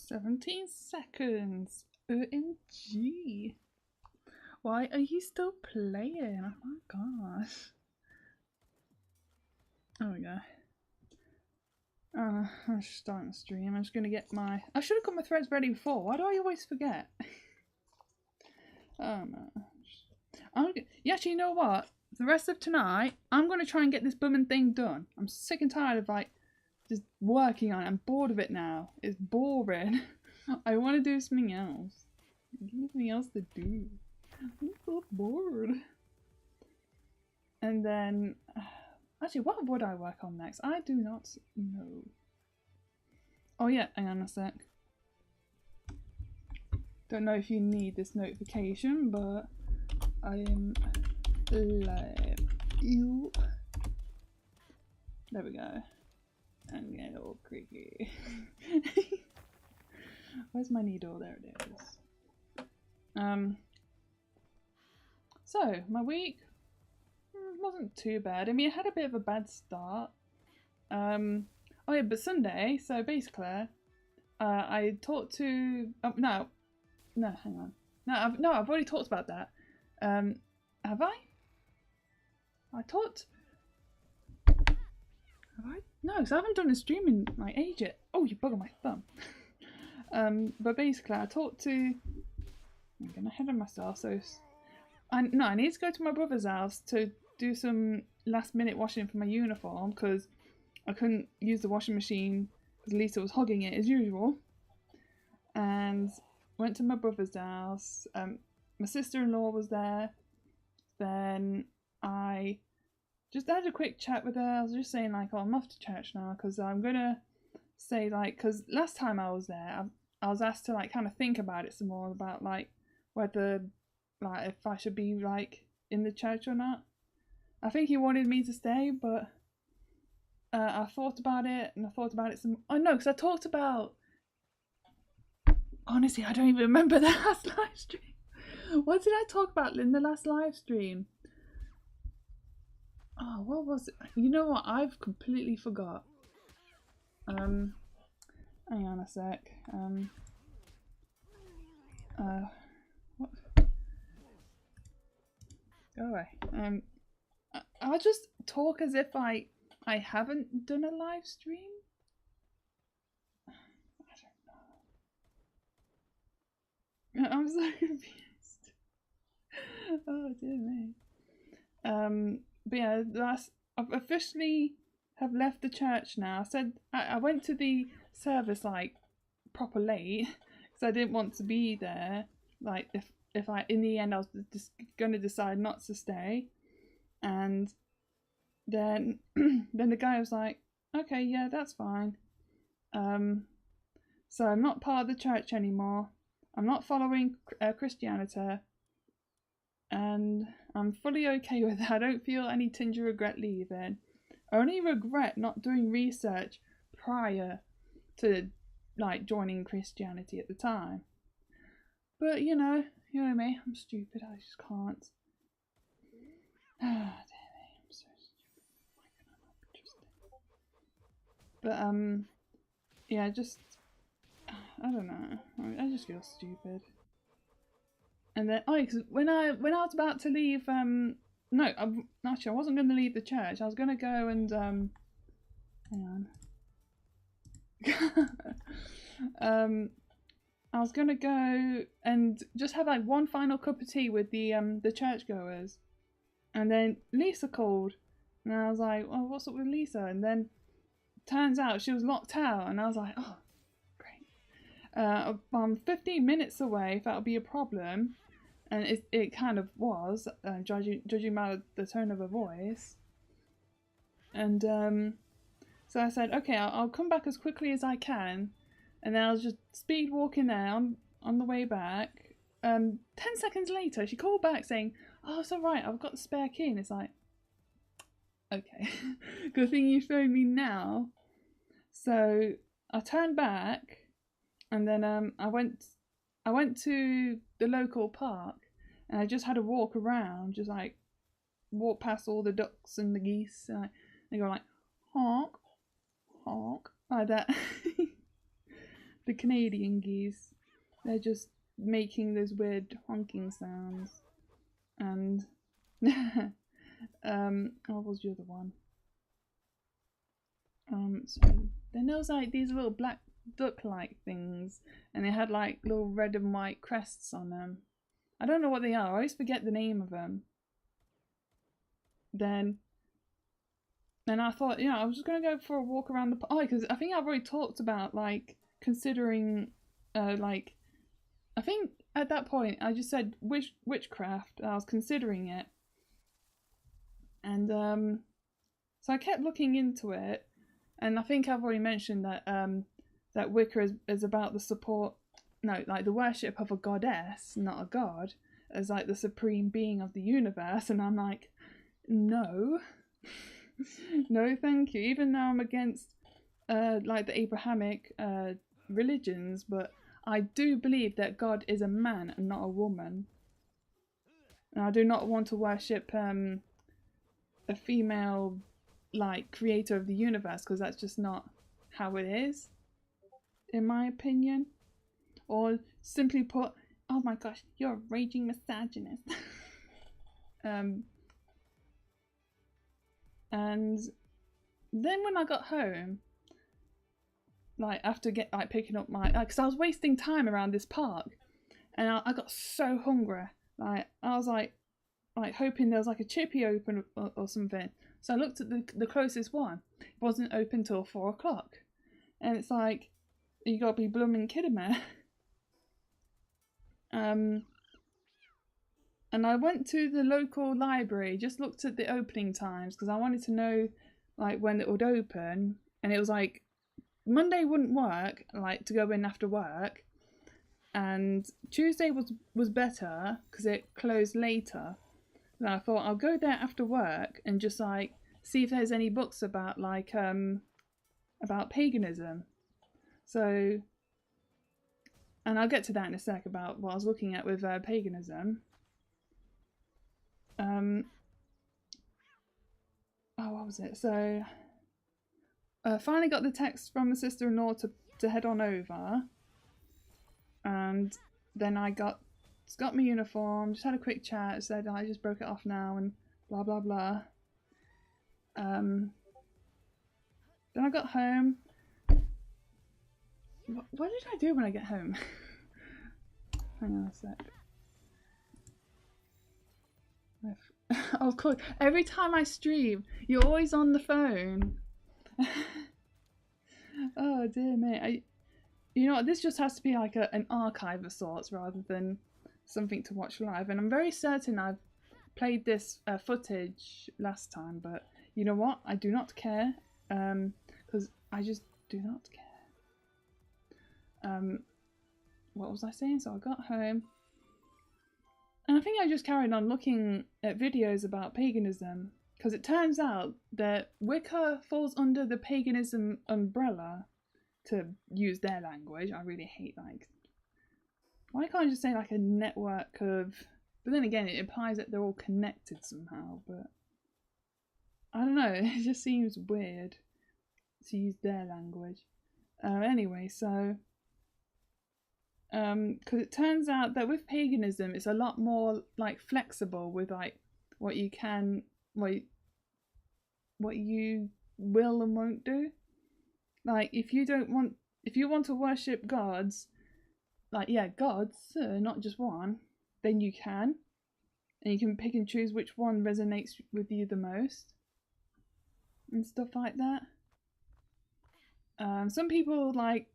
17 seconds. OMG. Why are you still playing? Oh my gosh. There we go. I'm just starting the stream. I'm just gonna get my... I should have got my threads ready before. Why do I always forget? Oh no. Yeah, actually, you know what? The rest of tonight, I'm gonna try and get this bumming thing done. I'm sick and tired of like just working on it. I'm bored of it now. It's boring. I want to do something else. Give me something else to do. I'm so bored. And then, actually, what would I work on next? I do not know. Oh yeah, hang on a sec. Don't know if you need this notification, but I am live. You. There we go. And get all creaky. Where's my needle? There it is. So my week wasn't too bad. I mean, it had a bit of a bad start. Oh yeah, but Sunday. So basically, I talked to. No, hang on. No, I've already talked about that. Have I? I talked. Have I? No, because I haven't done a stream in like age yet. Oh, you bugger my thumb. But basically, I talked to. I'm getting ahead of myself. So, I need to go to my brother's house to do some last-minute washing for my uniform because I couldn't use the washing machine because Lisa was hogging it as usual. And went to my brother's house. My sister-in-law was there. Then I just had a quick chat with her. I was just saying like, oh, I'm off to church now because I'm gonna say like, because last time I was there, I was asked to like kind of think about it some more about like whether like if I should be like in the church or not. I think he wanted me to stay, but I thought about it and I thought about it some. Oh no, because I talked about. Honestly, I don't even remember the last live stream. What did I talk about in the last live stream? Oh, what was it? You know what? I've completely forgot. Hang on a sec. What? Go away. I'll just talk as if I haven't done a live stream. I don't know. I'm so confused. Oh dear me. But yeah, I've officially have left the church now. I said I went to the service like proper late because I didn't want to be there. Like if I in the end I was just gonna decide not to stay, and then then the guy was like, okay, yeah, that's fine. So I'm not part of the church anymore. I'm not following Christianity. And I'm fully okay with that. I don't feel any tinge of regret leaving. I only regret not doing research prior to like joining Christianity at the time. But you know me, I'm stupid, I just can't. Ah, damn it, I'm so stupid. Why can I not be trusted? But yeah, just I don't know. I just feel stupid. And then, because when I was about to leave, no, actually I wasn't going to leave the church. I was going to go and, hang on. I was going to go and just have like one final cup of tea with the churchgoers. And then Lisa called. And I was like, well, what's up with Lisa? And then turns out she was locked out. And I was like, oh, great. I'm 15 minutes away if that'll be a problem. And it kind of was, judging by the tone of her voice. And so I said, okay, I'll come back as quickly as I can. And then I was just speed walking there on the way back. 10 seconds later, she called back saying, oh, it's alright, I've got the spare key. And it's like, okay, good thing you phoned me now. So I turned back and then I went to the local park and I just had a walk around, just like walk past all the ducks and the geese and they go like honk, honk, like that. the Canadian geese. They're just making those weird honking sounds. And what was the other one? So then there was like these little black duck-like things, and they had like little red and white crests on them. I don't know what they are. I always forget the name of them. Then I thought, I was just gonna go for a walk around the park. Oh, because I think I've already talked about like considering, like, I think at that point I just said witchcraft. I was considering it, and so I kept looking into it, and I think I've already mentioned that that Wicca is about the support, no, like the worship of a goddess, not a god, as like the supreme being of the universe, and I'm like, no. No thank you, even though I'm against like the Abrahamic religions, but I do believe that God is a man and not a woman, and I do not want to worship a female like creator of the universe, because that's just not how it is, in my opinion. Or simply put, oh my gosh, you're a raging misogynist. And then when I got home, like after picking up my, because I was wasting time around this park, and I got so hungry. Like I was like hoping there was like a chippy open or something. So I looked at the closest one. It wasn't open till 4 o'clock, and it's like, you gotta be blooming kidding me. And I went to the local library, just looked at the opening times, because I wanted to know like when it would open, and it was like Monday wouldn't work, like to go in after work, and Tuesday was better because it closed later. And I thought I'll go there after work and just like see if there's any books about like about paganism. So, and I'll get to that in a sec about what I was looking at with paganism. Oh, what was it? So, finally got the text from my sister-in-law to head on over, and then I got my uniform, just had a quick chat, said I just broke it off now and blah blah blah. Then I got home. What did I do when I get home? Hang on a sec. Of course, every time I stream, you're always on the phone. Oh dear me. You know, this just has to be like an archive of sorts rather than something to watch live. And I'm very certain I've played this footage last time, but you know what? I do not care, because I just do not care. What was I saying? So I got home, and I think I just carried on looking at videos about paganism, because it turns out that Wicca falls under the paganism umbrella, to use their language. I really hate, like, why can't I just say like a network of, but then again it implies that they're all connected somehow, but I don't know, it just seems weird to use their language. Anyway, so because it turns out that with paganism it's a lot more like flexible with like what you can, what you will and won't do. Like if you want to worship gods, like gods, not just one, then you can, and you can pick and choose which one resonates with you the most and stuff like that. Some people like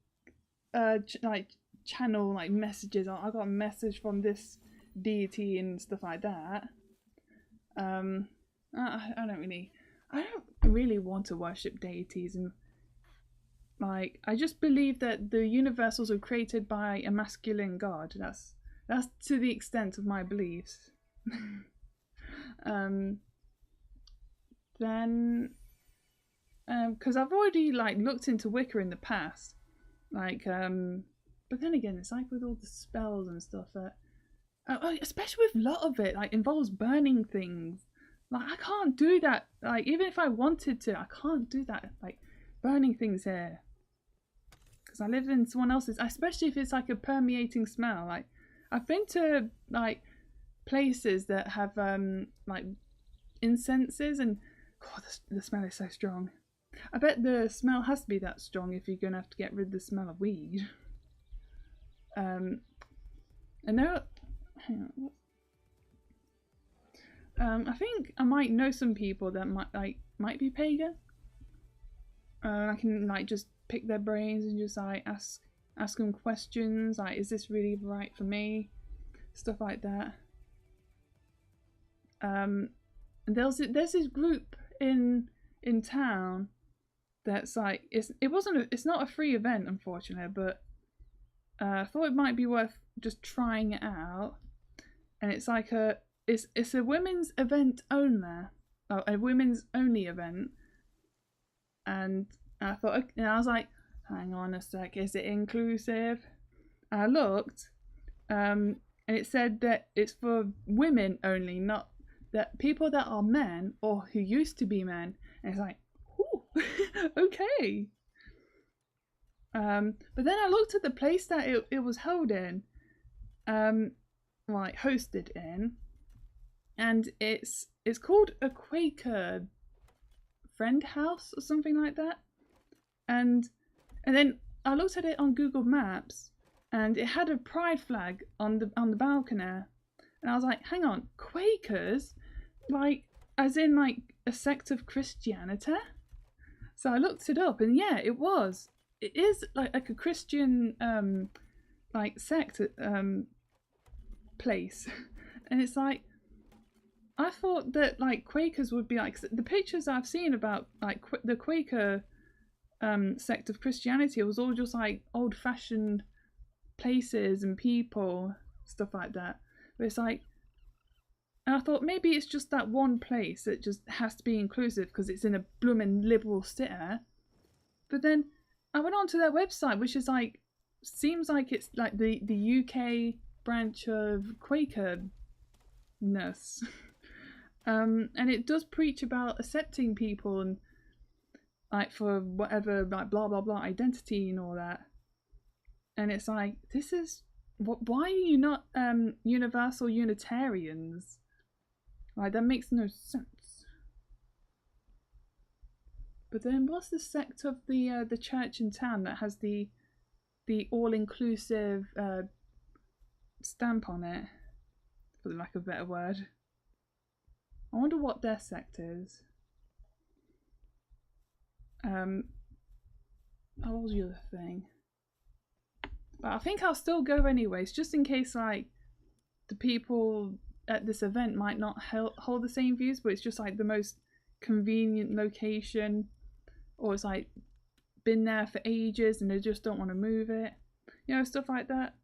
channel like messages. I got a message from this deity and stuff like that. I don't really want to worship deities, and like I just believe that the universals were created by a masculine god. That's to the extent of my beliefs. Then because I've already like looked into Wicca in the past, like but then again it's like with all the spells and stuff that especially with a lot of it like involves burning things. Like I can't do that, like even if I wanted to, I can't do that, like burning things here. because I live in someone else's, especially if it's like a permeating smell. Like I've been to like places that have like incenses, and the smell is so strong. I bet the smell has to be that strong if you're gonna have to get rid of the smell of weed. And now, hang on. I think I might know some people that might be pagan. I can like just pick their brains and just like ask them questions like, is this really right for me? Stuff like that. And there's this group in town that's like it's not a free event, unfortunately, but I thought it might be worth just trying it out. And it's like it's a women's event only, a women's only event. And I thought, and I was like, hang on a sec, is it inclusive? And I looked, and it said that it's for women only, not that people that are men or who used to be men. And it's like, ooh, okay. But then I looked at the place that it was held in, like hosted in, and it's called a Quaker friend house or something like that. And then I looked at it on Google Maps, and it had a pride flag on the balcony, and I was like, hang on, Quakers, like as in like a sect of Christianity? So I looked it up, and yeah, it is like a Christian like sect place. And it's like, I thought that like Quakers would be like, the pictures I've seen about like the Quaker sect of Christianity was all just like old-fashioned places and people, stuff like that. But it's like, and I thought maybe it's just that one place that just has to be inclusive because it's in a blooming liberal city. But then I went onto their website, which is like, seems like it's like the UK branch of Quakerness. And it does preach about accepting people and like for whatever, like blah blah blah identity and all that. And it's like, this is why are you not universal Unitarians? Like, that makes no sense. But then what's the sect of the church in town that has the all-inclusive stamp on it, for the lack of a better word? I wonder what their sect is. What was the other thing? But I think I'll still go anyways, just in case like the people at this event might not hold the same views, but it's just like the most convenient location, or it's like been there for ages and they just don't want to move it, you know, stuff like that.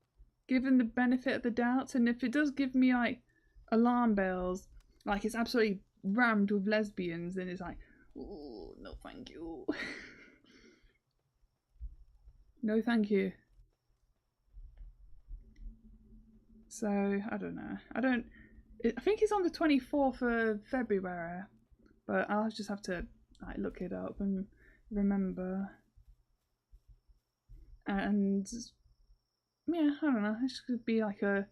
Given the benefit of the doubt, and if it does give me like alarm bells, like it's absolutely rammed with lesbians, and it's like, oh no thank you. No thank you. So I don't know, I think it's on the 24th of February, but I'll just have to like look it up and remember. And yeah, I don't know, this could be like a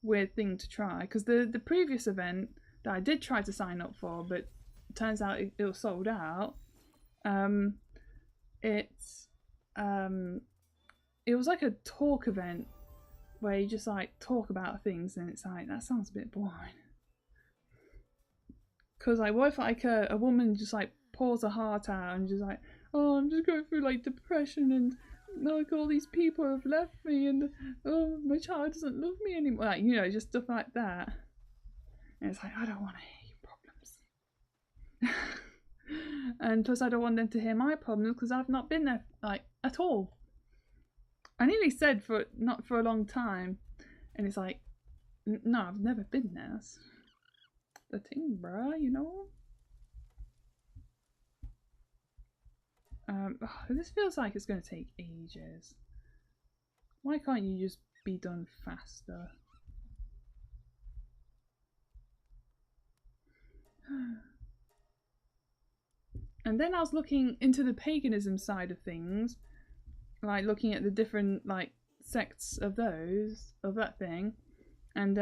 weird thing to try, because the previous event that I did try to sign up for, but it turns out it was sold out. It was like a talk event where you just like talk about things, and it's like, that sounds a bit boring. Because like, what if like a woman just like pours her heart out and just like, oh, I'm just going through like depression, and like all these people have left me, and oh, my child doesn't love me anymore, like, you know, just stuff like that. And it's like, I don't want to hear your problems. And plus I don't want them to hear my problems, because I've not been there like at all. I nearly said not for a long time, and it's like, no, I've never been there. That's the thing, bruh, you know. This feels like it's going to take ages. Why can't you just be done faster? And then I was looking into the paganism side of things, like looking at the different like sects of that thing, and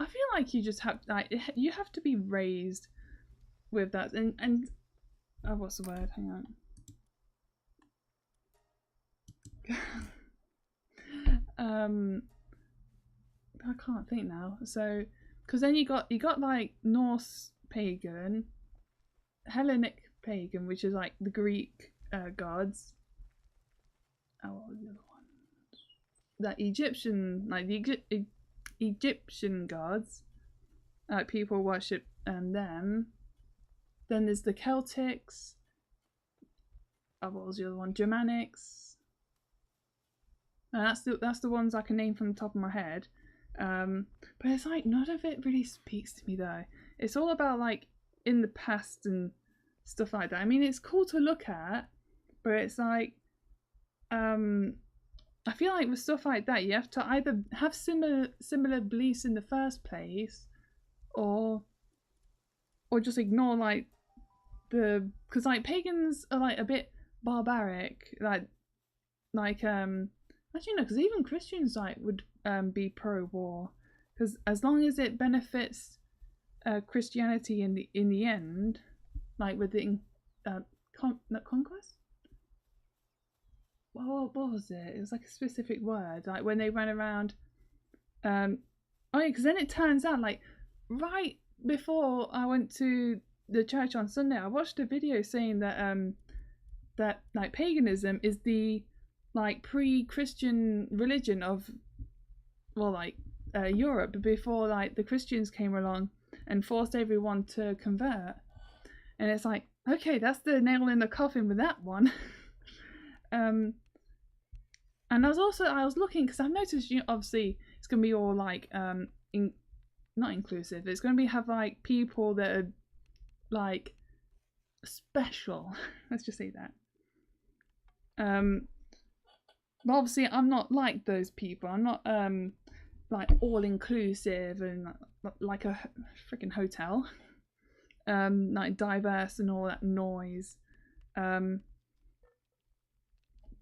I feel like you just have like you have to be raised with that, and oh, what's the word? Hang on. I can't think now. So, because then you got like Norse pagan, Hellenic pagan, which is like the Greek gods. Oh, what was the other one? That Egyptian, like the Egyptian gods, like people worship them. Then there's the Celtics. Oh, what was the other one? Germanics. And that's the ones I can name from the top of my head. But it's like none of it really speaks to me though. It's all about like in the past and stuff like that. I mean, it's cool to look at, but it's like I feel like with stuff like that, you have to either have similar beliefs in the first place, or just ignore like because like pagans are like a bit barbaric, actually no, because even Christians like would be pro-war, because as long as it benefits Christianity in the end, like with the conquest. What was it? It was like a specific word, like when they ran around. Oh yeah, because then it turns out like right before I went to the church on Sunday, I watched a video saying that that like paganism is the like pre-Christian religion of Europe, before like the Christians came along and forced everyone to convert. And it's like, okay, that's the nail in the coffin with that one. And I was looking, because I've noticed, obviously it's gonna be all like not inclusive. It's gonna have like people that are like special. Let's just say that. But obviously I'm not like those people. I'm not like all inclusive and like a freaking hotel. Like diverse and all that noise.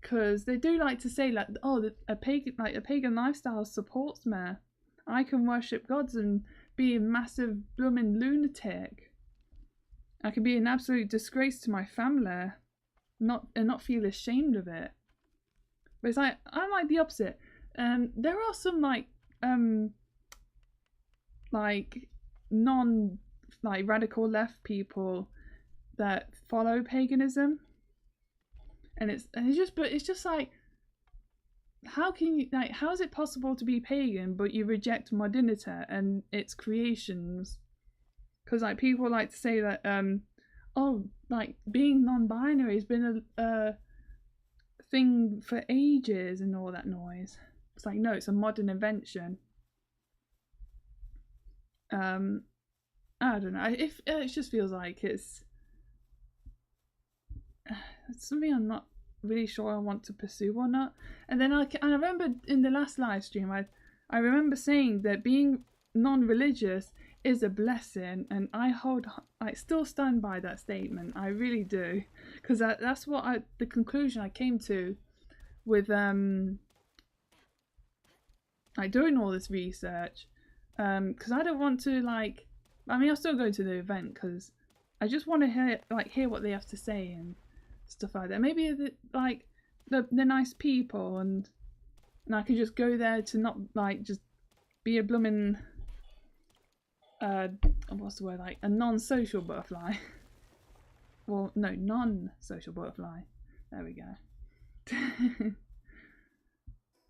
Because they do like to say like, oh, a pagan lifestyle supports me. I can worship gods and be a massive blooming lunatic. I can be an absolute disgrace to my family, not feel ashamed of it. But it's like I'm like the opposite. There are some like non like radical left people that follow paganism, and it's just like, how can you like, how is it possible to be pagan but you reject modernity and its creations? Because like people like to say that oh, like being non-binary has been a thing for ages and all that noise. It's like, no, it's a modern invention. I don't know. If it just feels like it's something I'm not really sure I want to pursue or not. And then I remember in the last live stream, I remember saying that being non-religious is a blessing, and I still stand by that statement. I really do, because that's what the conclusion I came to with like doing all this research. Because I don't want to like, I mean, I'll still go to the event because I just want to hear what they have to say and stuff like that. Maybe they're nice people, and I could just go there to not like just be a blooming what's the word, like a non-social butterfly. Well, no, non-social butterfly. There we go.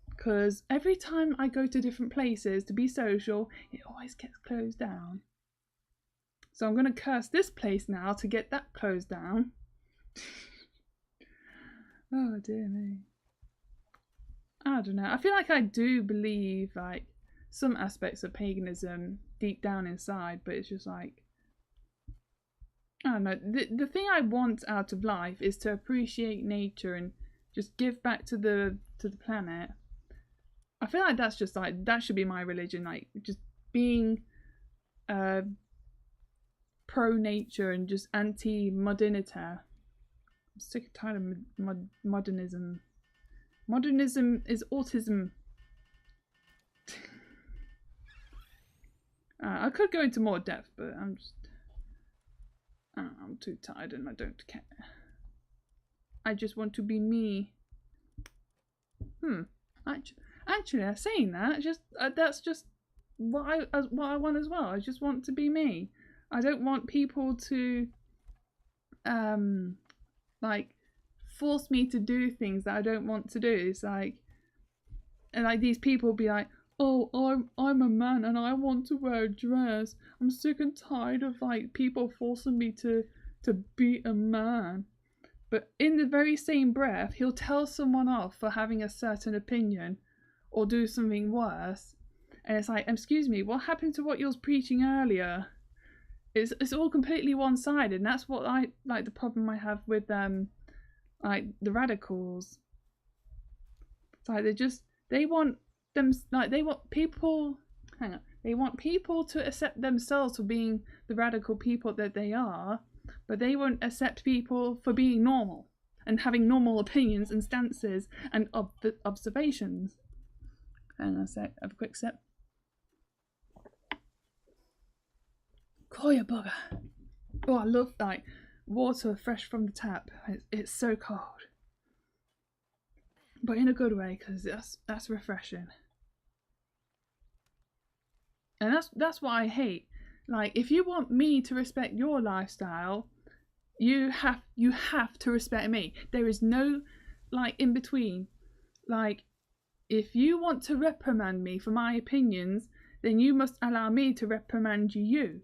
Because every time I go to different places to be social, it always gets closed down. So I'm going to curse this place now to get that closed down. Oh dear me. I don't know. I feel like I do believe like some aspects of paganism deep down inside, but it's just like, I don't know. The thing I want out of life is to appreciate nature and just give back to the planet. I feel like that's just like, that should be my religion, like just being pro nature and just anti modernity. sick and tired of modernism. Modernism is autism. I could go into more depth, but I'm too tired and I don't care. I just want to be me. Actually, saying that, that's just what I want as well. I just want to be me. I don't want people to like force me to do things that I don't want to do. It's like, and like these people be like, oh, I'm a man and I want to wear a dress. I'm sick and tired of like people forcing me to be a man. But in the very same breath, he'll tell someone off for having a certain opinion or do something worse. And it's like, excuse me, what happened to what you was preaching earlier? It's all completely one-sided, and that's what I like the problem I have with like the radicals. It's like they want people to accept themselves for being the radical people that they are, but they won't accept people for being normal and having normal opinions and stances and observations. Hang on a sec, have a quick sip. Koya bugger. Oh, I love like water fresh from the tap. It's so cold, but in a good way, because that's refreshing. And that's what I hate. Like, if you want me to respect your lifestyle, you have to respect me. There is no like in between. Like, if you want to reprimand me for my opinions, then you must allow me to reprimand you.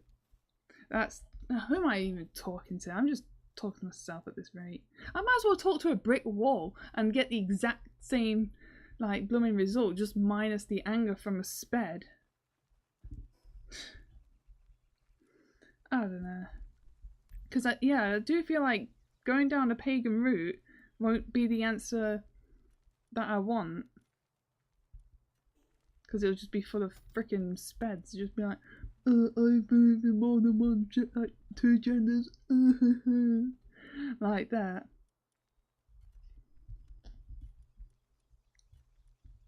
Who am I even talking to? I'm just talking to myself at this rate. I might as well talk to a brick wall and get the exact same like blooming result, just minus the anger from a sped. I don't know. Because I do feel like going down a pagan route won't be the answer that I want. Because it'll just be full of freaking speds. It'll just be like, I believe in more than one, like 2 genders. Like that.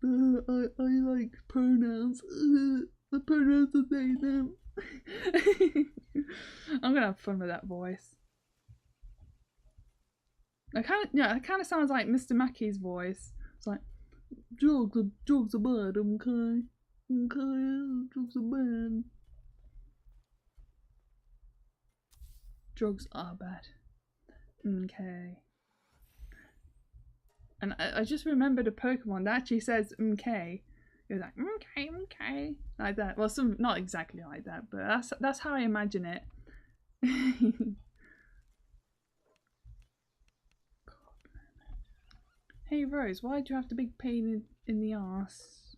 I like pronouns. The pronouns are they, them. I'm gonna have fun with that voice. It kind of sounds like Mr. Mackey's voice. It's like, drugs are bad, okay? Okay, drugs are bad. Drugs are bad. Okay. And I just remembered a Pokemon that actually says okay. It was like okay, like that. Well, not exactly like that, but that's how I imagine it. Hey Rose, why do you have the big pain in the arse?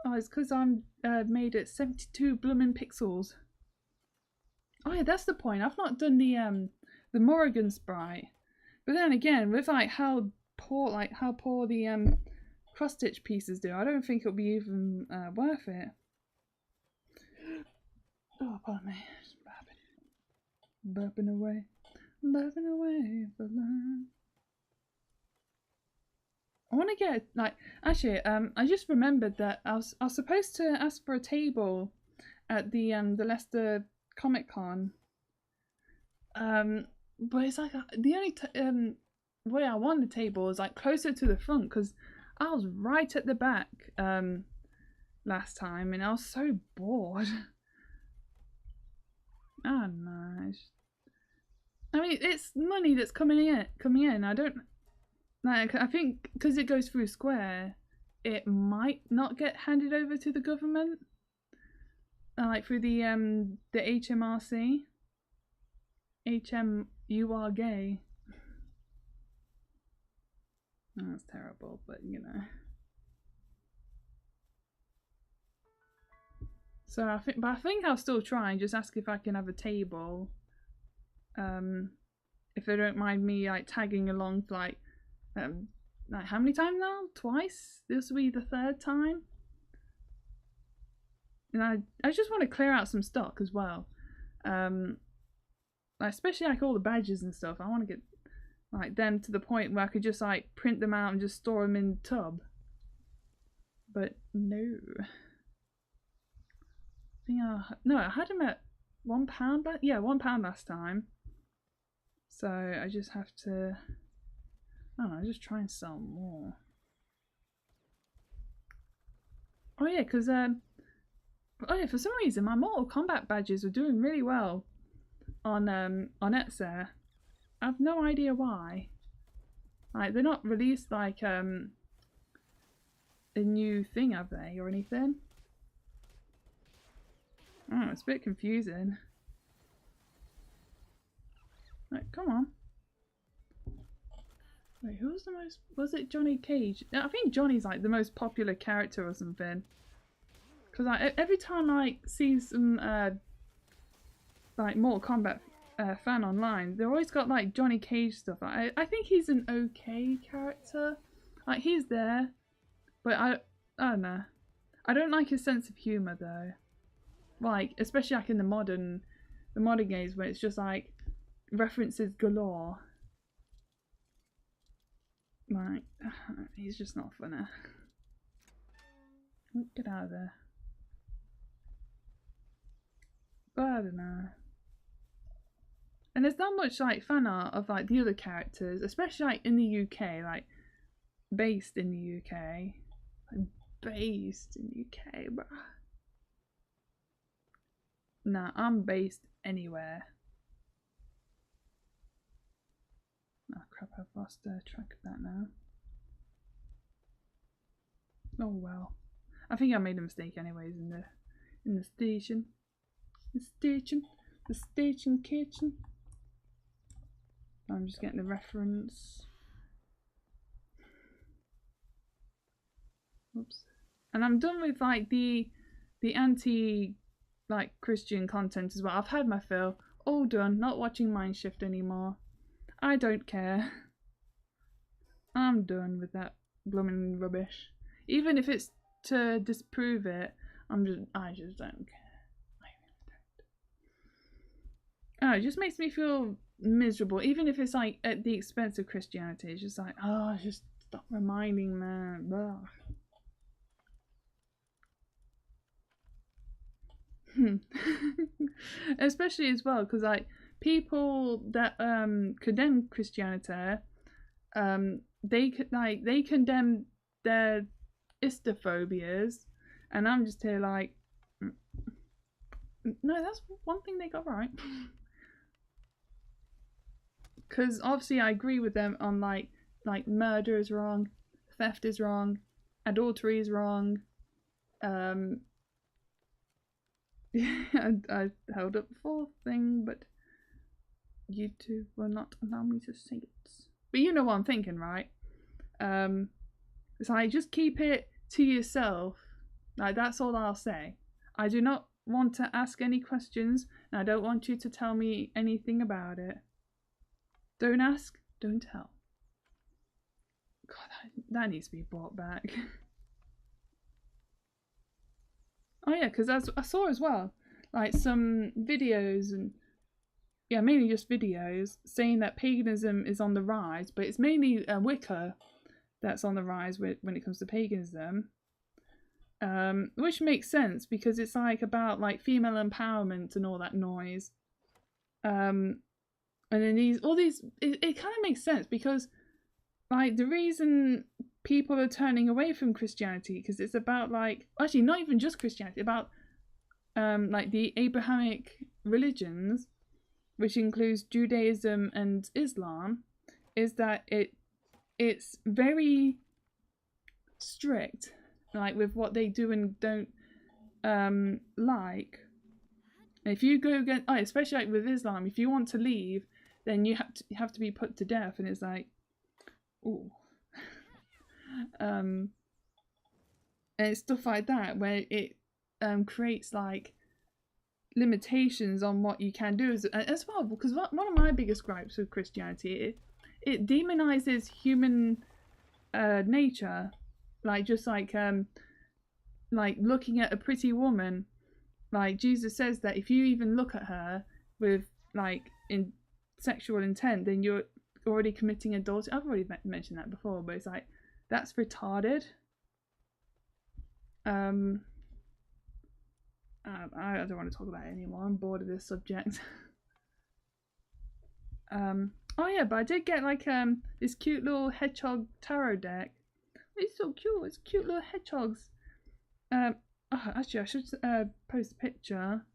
Oh, it's because I'm made at 72 blooming pixels. Oh yeah, that's the point. I've not done the Morrigan sprite, but then again, with like how poor the cross stitch pieces do, I don't think it'll be even worth it. Oh, pardon me, just burping away for life. I want to get like actually I just remembered that I was supposed to ask for a table at the Leicester Comic Con, but it's like the only way I want the table is like closer to the front, because I was right at the back last time and I was so bored. Oh no, I mean it's money that's coming in. I don't like. I think because it goes through Square, it might not get handed over to the government. Like through the HMRC. You are gay. Oh, that's terrible, but you know. So I think I'll still try and just ask if I can have a table. If they don't mind me like tagging along for like how many times now? Twice? This will be the 3rd time. And I just want to clear out some stock as well. like especially like all the badges and stuff. I want to get like them to the point where I could just like print them out and just store them in tub. But no. I had them at £1. Yeah, £1 last time. So I just have to, I don't know, just try and sell more. Oh yeah, because for some reason my Mortal Kombat badges are doing really well on Etsy. I have no idea why. Like they're not released like a new thing, have they, or anything? Oh, it's a bit confusing. Like, come on. Wait, who was the most... Was it Johnny Cage? I think Johnny's like the most popular character or something. Because like, every time I see some like Mortal Kombat fan online, they've always got like Johnny Cage stuff. I think he's an okay character. Like he's there, but I don't know. I don't like his sense of humour though. Like especially like in the modern games where it's just like references galore. Like he's just not funny. Get out of there. But I don't know. And there's not much like fan art of like the other characters, especially like in the UK, like based in the UK. Like, based in the UK, bruh. Nah, I'm based anywhere. Oh crap, I've lost track of that now. Oh well. I think I made a mistake anyways in the station. The station kitchen. I'm just getting the reference. Oops. And I'm done with like the anti like Christian content as well. I've had my fill. All done. Not watching Mindshift anymore. I don't care. I'm done with that blooming rubbish. Even if it's to disprove it, I just don't care. Oh, it just makes me feel miserable. Even if it's like at the expense of Christianity, it's just like, oh, just stop reminding me. Blah. Especially as well because like people that condemn Christianity, they condemn their istophobias, and I'm just here like, no, that's one thing they got right. Because obviously I agree with them on like murder is wrong, theft is wrong, adultery is wrong. I held up the fourth thing, but YouTube will not allow me to say it. But you know what I'm thinking, right? It's like just keep it to yourself. Like that's all I'll say. I do not want to ask any questions, and I don't want you to tell me anything about it. Don't ask, don't tell. God, that needs to be brought back. Oh yeah, because I saw as well, like some videos and yeah, mainly just videos saying that paganism is on the rise, but it's mainly Wicca that's on the rise when it comes to paganism, which makes sense because it's like about like female empowerment and all that noise. And then it kind of makes sense because like the reason people are turning away from Christianity because it's about like actually not even just Christianity, about like the Abrahamic religions, which includes Judaism and Islam, is that it's very strict, like with what they do and don't like. And if you go against, especially like with Islam, if you want to leave, then you have to be put to death, and it's like, ooh. And it's stuff like that where it creates like limitations on what you can do as well, because one of my biggest gripes with Christianity, it demonizes human nature, like just like looking at a pretty woman, like Jesus says that if you even look at her with like in sexual intent, then you're already committing adultery. I've already mentioned that before, but it's like, that's retarded. I don't want to talk about it anymore. I'm bored of this subject. Oh yeah, but I did get like this cute little hedgehog tarot deck. It's so cute. It's cute little hedgehogs. Oh, actually, I should post a picture.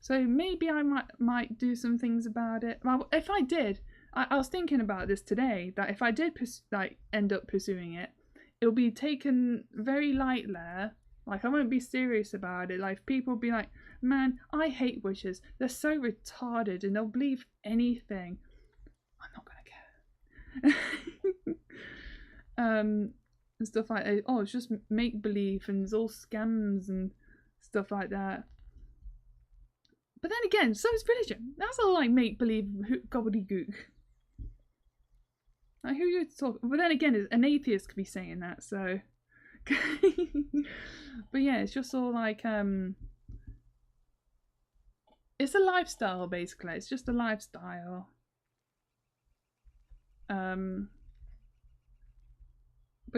So maybe I might do some things about it. Well, if I did, I was thinking about this today, that if I did like end up pursuing it, it'll be taken very lightly. Like, I won't be serious about it. Like, people will be like, man, I hate witches. They're so retarded and they'll believe anything. I'm not gonna care. And stuff like that. Oh, it's just make believe and it's all scams and stuff like that. But then again, so is religion. That's all like make believe gobbledygook. Like, who you talk? But then again, an atheist could be saying that. So, but yeah, it's just all like it's a lifestyle basically. It's just a lifestyle. But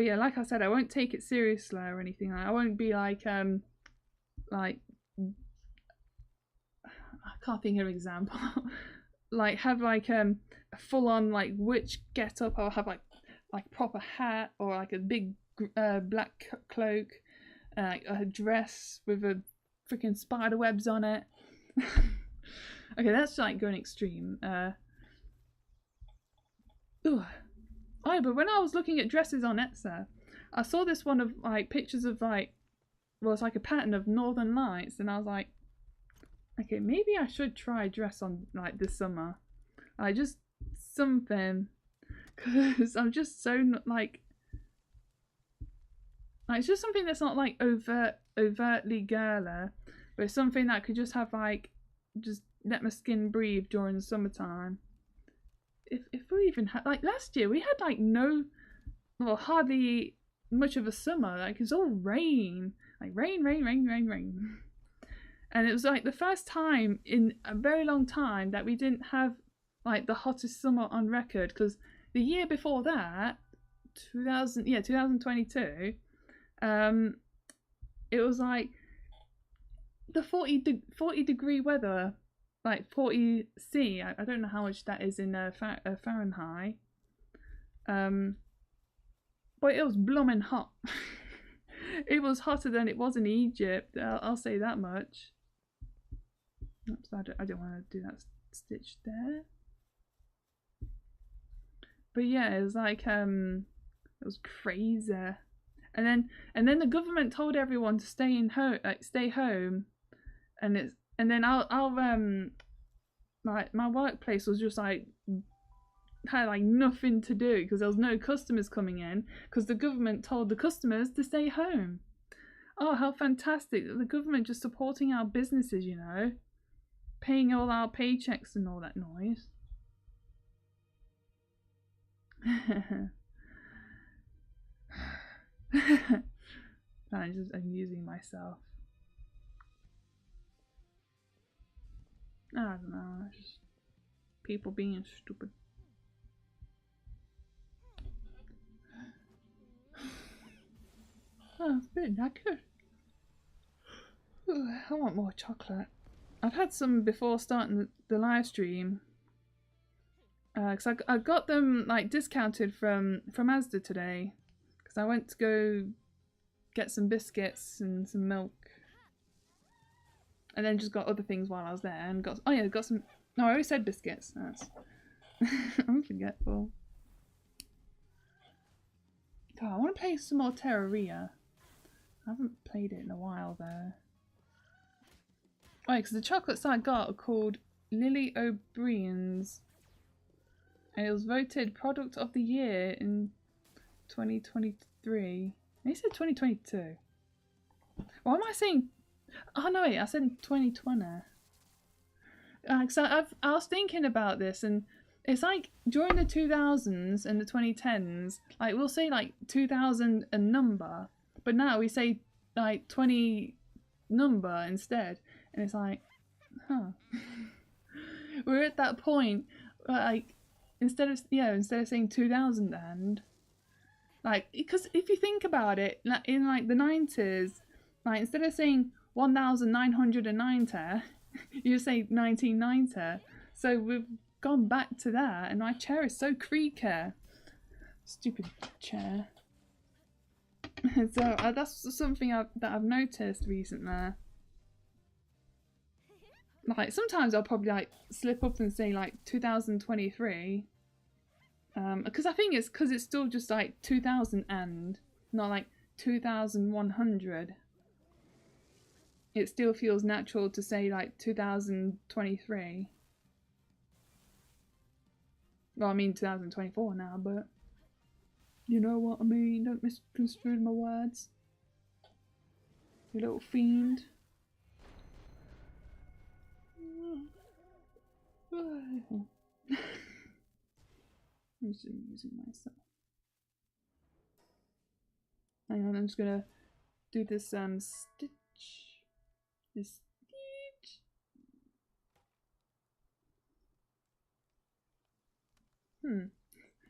yeah, like I said, I won't take it seriously or anything. I won't be like I can't think of an example. Like have like a full on like witch get up, or have like proper hat or like a big black cloak, a dress with a freaking spider webs on it. Okay, that's like going extreme. Ooh. Oh, but when I was looking at dresses on Etsy, I saw this one of like pictures of like, well, it's like a pattern of Northern Lights, and I was like, okay, maybe I should try a dress on like this summer, like just something, because I'm just so not like it's just something that's not like overtly girly, but it's something that could just have like just let my skin breathe during the summertime. If we even had, like last year we had like hardly much of a summer. Like it's all rain, like rain, and it was like the first time in a very long time that we didn't have like the hottest summer on record, because the year before that, 2022, it was like the 40 degree weather, like 40 C. I don't know how much that is in Fahrenheit. But it was blooming hot. It was hotter than it was in Egypt. I'll say that much. Oops, I don't want to do that stitch there. But yeah, it was like it was crazy. And then the government told everyone to stay home, and then I'll like my workplace was just like had like nothing to do because there was no customers coming in because the government told the customers to stay home. Oh, how fantastic! The government just supporting our businesses, you know, paying all our paychecks and all that noise. I'm just amusing myself. I don't know, just people being stupid. Oh, it's a bit knackered. Ooh, I want more chocolate. I've had some before starting the live stream. Because I got them like discounted from Asda today. Because I went to go get some biscuits and some milk. And then just got other things while I was there. And got some... No, I already said biscuits. That's... I'm forgetful. God, I want to play some more Terraria. I haven't played it in a while though. Right, because the chocolates I got are called Lily O'Brien's. And it was voted Product of the Year in 2023. They said 2022. Why am I saying... Oh no, wait, I said 2020. So I was thinking about this, and it's like during the 2000s and the 2010s, like we'll say like 2000 a number, but now we say like 20 number instead, and it's like, huh. we're at that point where, like, instead of saying 2000 and like, because if you think about it, in like the 90s, like instead of saying 1990, you say 1990. So we've gone back to that, and my chair is so creaky. Stupid chair. So that's something that I've noticed recently. Like sometimes I'll probably like slip up and say like 2023, because I think it's because it's still just like 2000 and not like 2100. It still feels natural to say like 2023. Well, I mean 2024 now, but you know what I mean. Don't misconstrue my words. You little fiend. I'm just amusing myself. Hang on, I'm just gonna do this stitch. This stitch.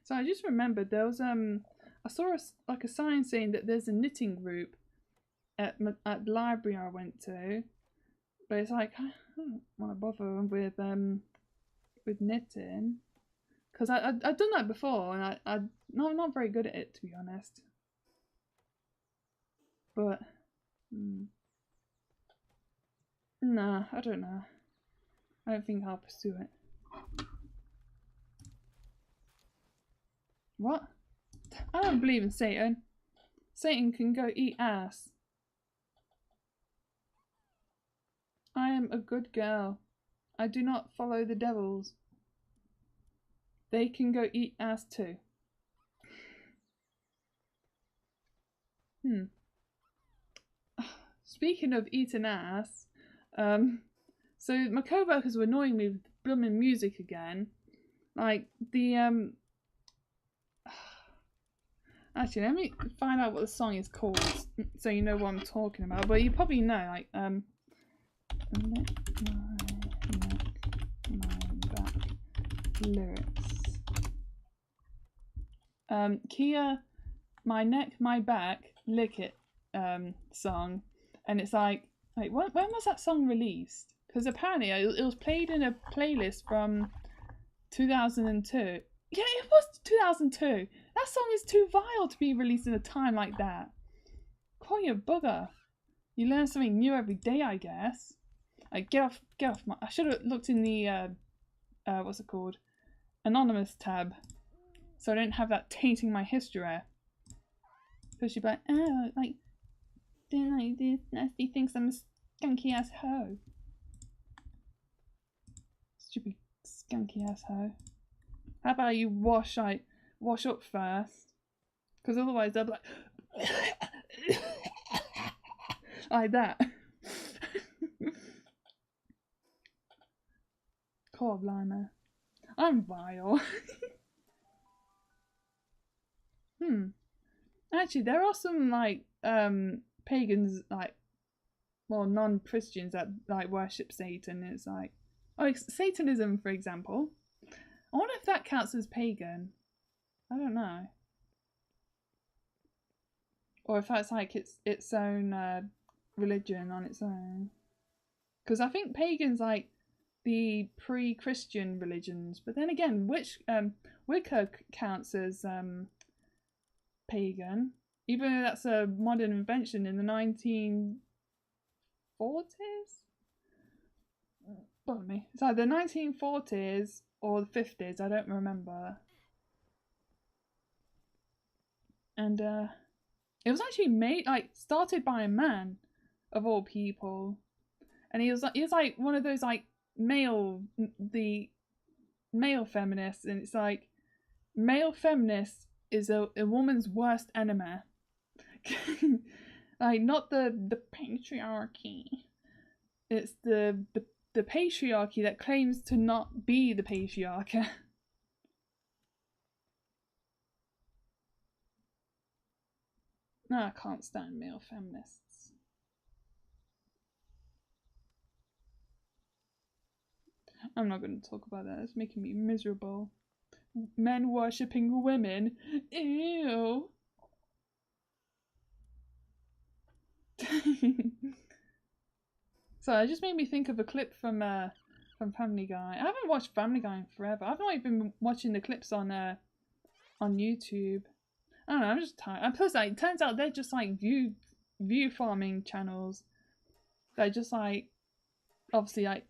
So I just remembered there was I saw a sign saying that there's a knitting group at the library I went to, but it's like I don't want to bother with knitting because I've done that before and I'm not very good at it, to be honest. But nah, I don't know. I don't think I'll pursue it. What? I don't believe in Satan. Satan can go eat ass. I am a good girl. I do not follow the devils. They can go eat ass too. Speaking of eating ass, so my co-workers were annoying me with blooming music again. Like the actually, let me find out what the song is called, so you know what I'm talking about. But you probably know, like neck my back lyrics. Kia, my neck, my back, lick it song, and it's like when was that song released? Because apparently it was played in a playlist from 2002. Yeah, it was 2002. That song is too vile to be released in a time like that. Call you a bugger. You learn something new every day, I guess. Like, get off my... I should have looked in the, what's it called? Anonymous tab. So I don't have that tainting my history. Because she'd be like, oh, like, doing like this nasty things, I'm a skunky ass hoe. Stupid skunky ass hoe. How about you wash up first? Because otherwise they'll be like, like that. Core blimey. I'm vile. Actually, there are some like pagans, like, well, non-Christians that like worship Satan. It's like, oh, Satanism, for example. I wonder if that counts as pagan. I don't know. Or if that's like its own religion on its own. Because I think pagan's like the pre-Christian religions, but then again, which Wicca counts as pagan, even though that's a modern invention in the 1940s. Pardon me. It's either the 1940s or the 50s. I don't remember. And it was actually started by a man, of all people, and he was like one of those like male feminists, and it's like male feminist is a woman's worst enemy. Like, not the patriarchy. It's the patriarchy that claims to not be the patriarchy. No, I can't stand male feminists. I'm not going to talk about that. It's making me miserable. Men worshipping women. Ew. So it just made me think of a clip from Family Guy. I haven't watched Family Guy in forever. I've not even been watching the clips on YouTube. I don't know. I'm just tired. And plus, like, it turns out they're just like view farming channels. They're just like obviously like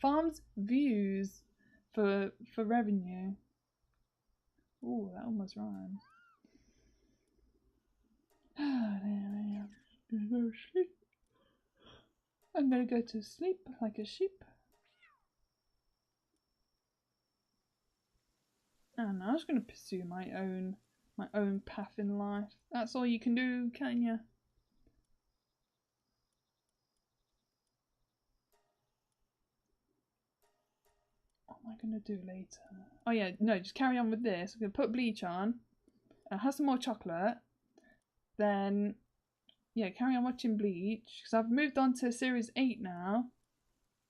farms views for revenue. Ooh, that almost rhymed. I'm gonna go to sleep like a sheep. And I'm just gonna pursue my own path in life. That's all you can do, can you? What am I gonna do later? Oh yeah, no, just carry on with this. I'm gonna put bleach on, have some more chocolate, then yeah, carry on watching Bleach because I've moved on to series 8 now,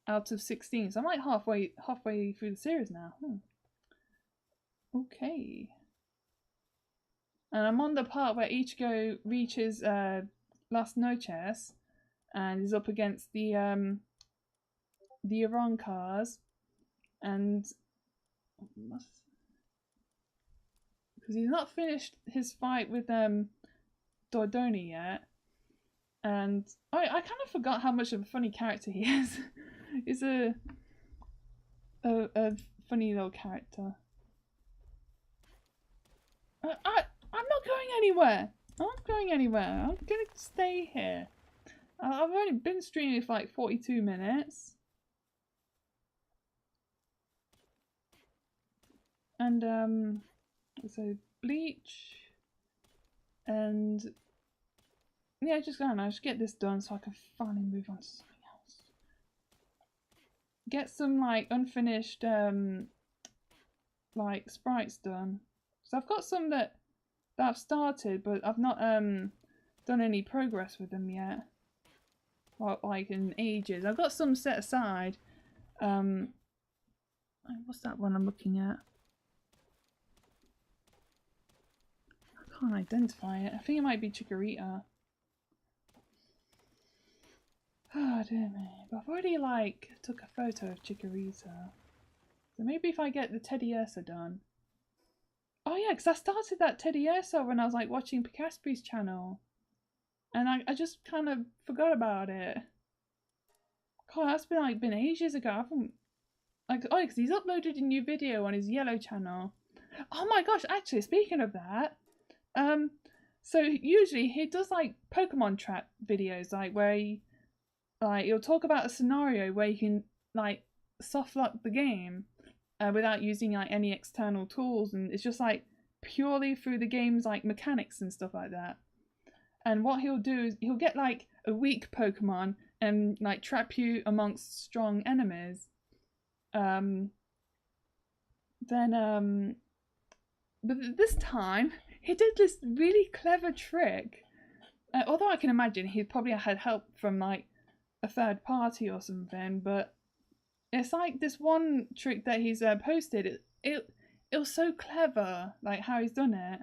out of 16. So I'm like halfway through the series now. Okay. And I'm on the part where Ichigo reaches Las Noches and is up against the Arancars, and because he's not finished his fight with Dordoni yet, and I kind of forgot how much of a funny character he is. He's a funny little character. I'm not going anywhere. I'm not going anywhere. I'm gonna stay here. I've only been streaming for like 42 minutes. And so Bleach and yeah, just I don't know, just get this done so I can finally move on to something else. Get some like unfinished like sprites done. So I've got some that I've started, but I've not done any progress with them yet. Well, like in ages. I've got some set aside. What's that one I'm looking at? I can't identify it. I think it might be Chikorita. Oh dear me. But I've already like took a photo of Chikorita. So maybe if I get the Teddy Ursa done. Oh yeah, because I started that Teddy Ursa when I was like watching Picaspri's channel. And I just kind of forgot about it. God, that's been ages ago. I haven't like because he's uploaded a new video on his yellow channel. Oh my gosh, actually speaking of that, so usually he does like Pokemon trap videos, like where he'll talk about a scenario where you can like soft lock the game without using like any external tools, and it's just like purely through the game's like mechanics and stuff like that. And what he'll do is he'll get like a weak Pokemon and like trap you amongst strong enemies. But this time he did this really clever trick. Although I can imagine he probably had help from like a third party or something, but it's like this one trick that he's posted. It was so clever, like how he's done it,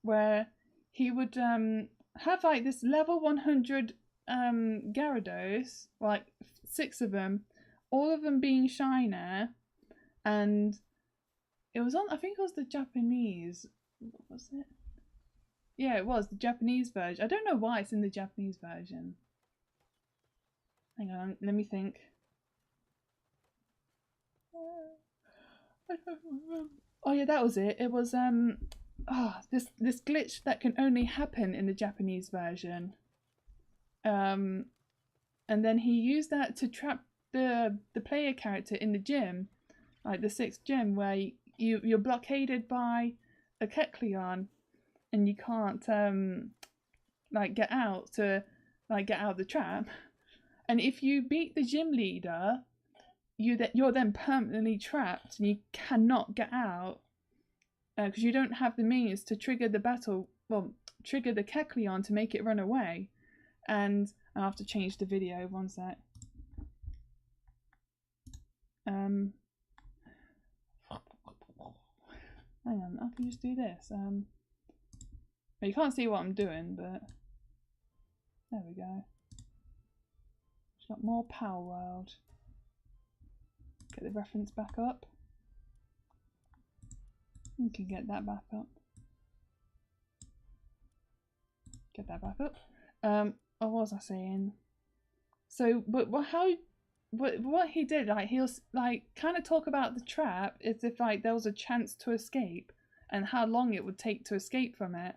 where he would have like this level 100 Gyarados, like 6 of them, all of them being Shiner, and it was on, I think it was the Japanese, what was it? Yeah, it was the Japanese version. I don't know why it's in the Japanese version. Hang on, let me think. I don't remember. Oh yeah, that was it. It was this glitch that can only happen in the Japanese version. And then he used that to trap the player character in the gym, like the 6th gym, where you're blockaded by a Kecleon and you can't like get out of the trap. And if you beat the gym leader, you're then permanently trapped and you cannot get out because you don't have the means to trigger the trigger the Kecleon to make it run away. And I have to change the video, one sec. Hang on, I can just do this. Well, you can't see what I'm doing, but there we go. It's got more Power World. Get the reference back up. You can get that back up. Get that back up. What was I saying? So, but what he did, like, he was like kind of talk about the trap as if like there was a chance to escape and how long it would take to escape from it.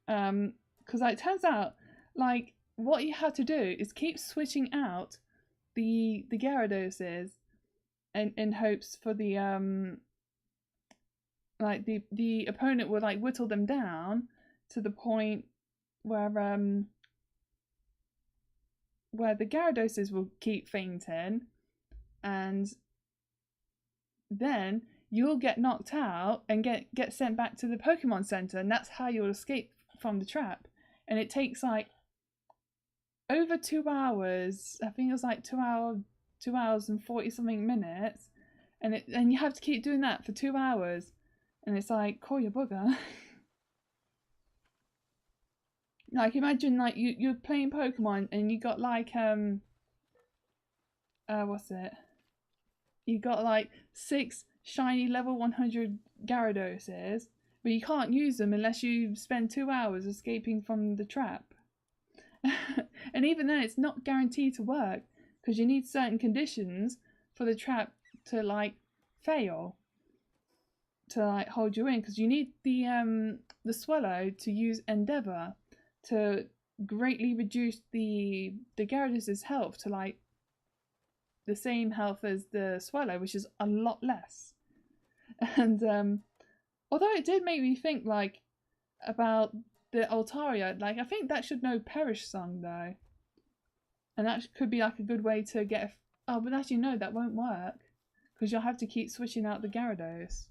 Because like, it turns out like what you have to do is keep switching out the Gyarados in hopes for the like the opponent will like whittle them down to the point where the Gyaradoses will keep fainting, and then you'll get knocked out and get sent back to the Pokemon Center, and that's how you'll escape from the trap. And it takes like over 2 hours. I think it was like 2 hours and 40 something minutes, and you have to keep doing that for 2 hours, and it's like, call your bugger. Like, imagine like you're playing Pokemon and you got like what's it? You got like 6 shiny level 100 Gyaradoses, but you can't use them unless you spend 2 hours escaping from the trap. And even then, it's not guaranteed to work because you need certain conditions for the trap to like fail, to like hold you in, because you need the Swallow to use Endeavour to greatly reduce the Gyarados' health to like the same health as the Swallow, which is a lot less. And although it did make me think like about the Altaria, like I think that should know Perish Song though, and that could be like a good way to get oh, but actually no, that won't work because you'll have to keep switching out the Gyarados.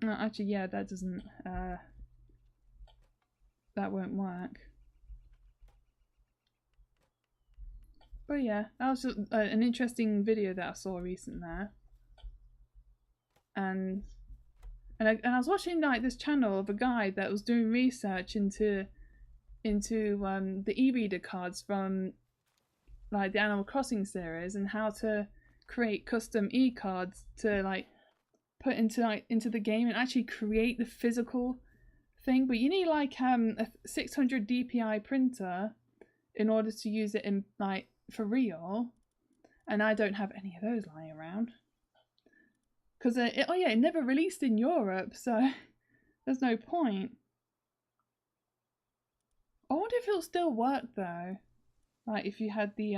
No, actually yeah, that doesn't that won't work. But yeah, that was just an interesting video that I saw recently there. And I was watching like this channel of a guy that was doing research into the e-reader cards from like the Animal Crossing series and how to create custom e-cards to like put into the game and actually create the physical thing. But you need like a 600 DPI printer in order to use it in like for real, and I don't have any of those lying around because it never released in Europe, so there's no point. I wonder if it'll still work though, like if you had the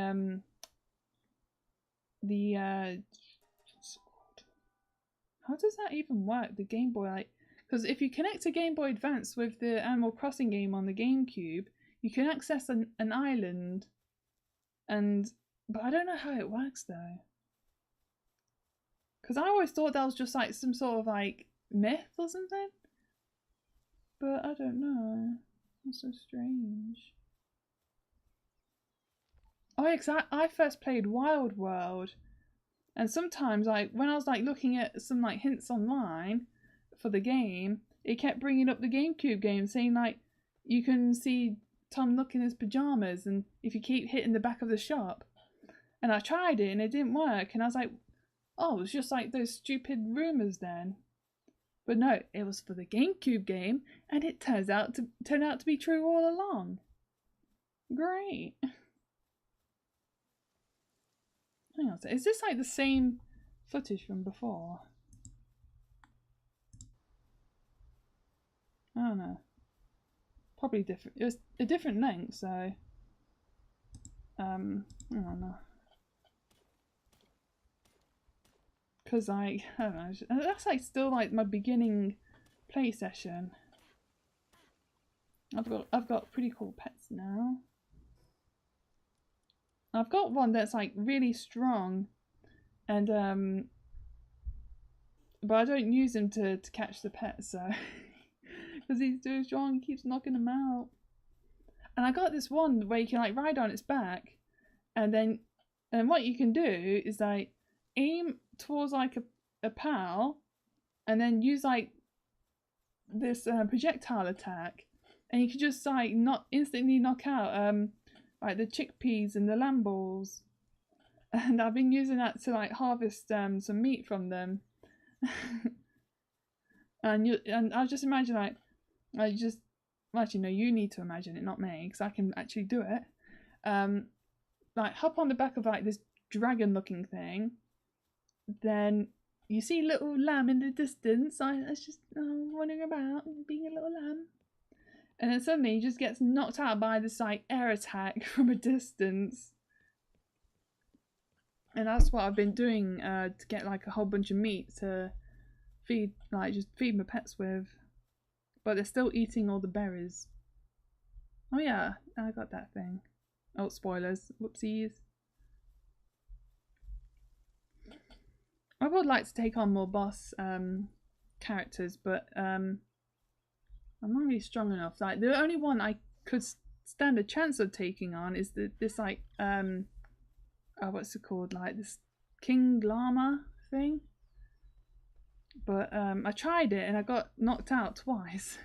how does that even work, the Game Boy, like, because if you connect a Game Boy Advance with the Animal Crossing game on the GameCube, you can access an island, but I don't know how it works though, because I always thought that was just like some sort of like myth or something, but I don't know. That's so strange. Oh yeah, because I first played Wild World, and sometimes like when I was like looking at some like hints online for the game, it kept bringing up the GameCube game saying like you can see Tom Nook in his pajamas and if you keep hitting the back of the shop. And I tried it and it didn't work, and I was like, oh, it was just like those stupid rumours then. But no, it was for the GameCube game, and it turned out to be true all along. Great. Hang on, is this like the same footage from before? I don't know. Probably different. It was a different length, so I don't know. Because like, I don't know, that's like still like my beginning play session. I've got pretty cool pets now. I've got one that's like really strong, and but I don't use him to catch the pets, so because he's too strong, he keeps knocking them out. And I got this one where you can like ride on its back, and then what you can do is like aim towards like a pal, and then use like this projectile attack, and you can just like not instantly knock out like the chickpeas and the lamb balls. And I've been using that to like harvest some meat from them. And I just imagine like actually no, you need to imagine it, not me, because I can actually do it. Like hop on the back of like this dragon looking thing, then you see little lamb in the distance. It's just running about being a little lamb, and then suddenly he just gets knocked out by this like air attack from a distance. And that's what I've been doing to get like a whole bunch of meat to feed my pets with, but they're still eating all the berries. Oh yeah, I got that thing. Oh, spoilers, whoopsies. I would like to take on more boss characters, but I'm not really strong enough. Like the only one I could stand a chance of taking on is this like what's it called? Like this King Llama thing. But I tried it and I got knocked out twice.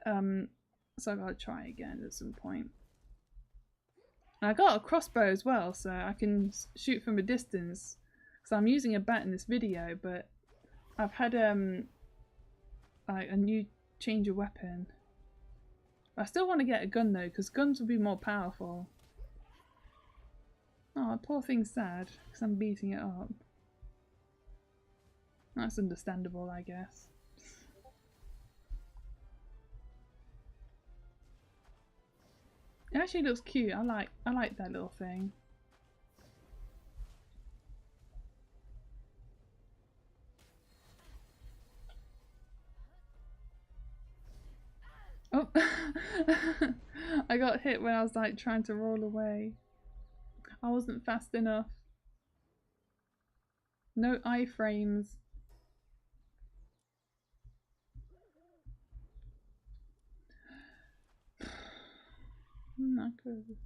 So I gotta try again at some point. And I got a crossbow as well, so I can shoot from a distance. Because I'm using a bat in this video, but I've had like a new change of weapon. I still want to get a gun though, because guns would be more powerful. Oh, poor thing's sad, because I'm beating it up. That's understandable, I guess. It actually looks cute. I like that little thing. Oh, I got hit when I was like trying to roll away. I wasn't fast enough. No iframes. Not good.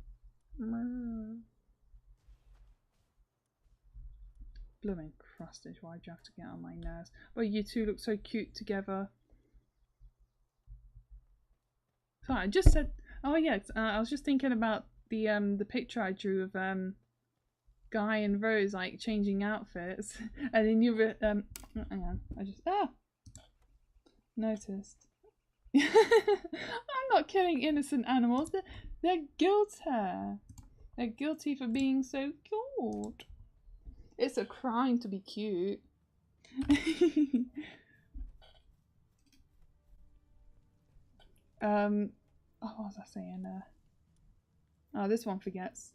Blooming crustage, why'd you have to get on my nerves? Well, you two look so cute together. Sorry, I just said. Oh yeah, I was just thinking about the picture I drew of Guy and Rose like changing outfits, and then you hang on, I just noticed. I'm not killing innocent animals. They're guilty. They're guilty for being so cute. It's a crime to be cute. Oh, what was I saying there? Oh, this one forgets.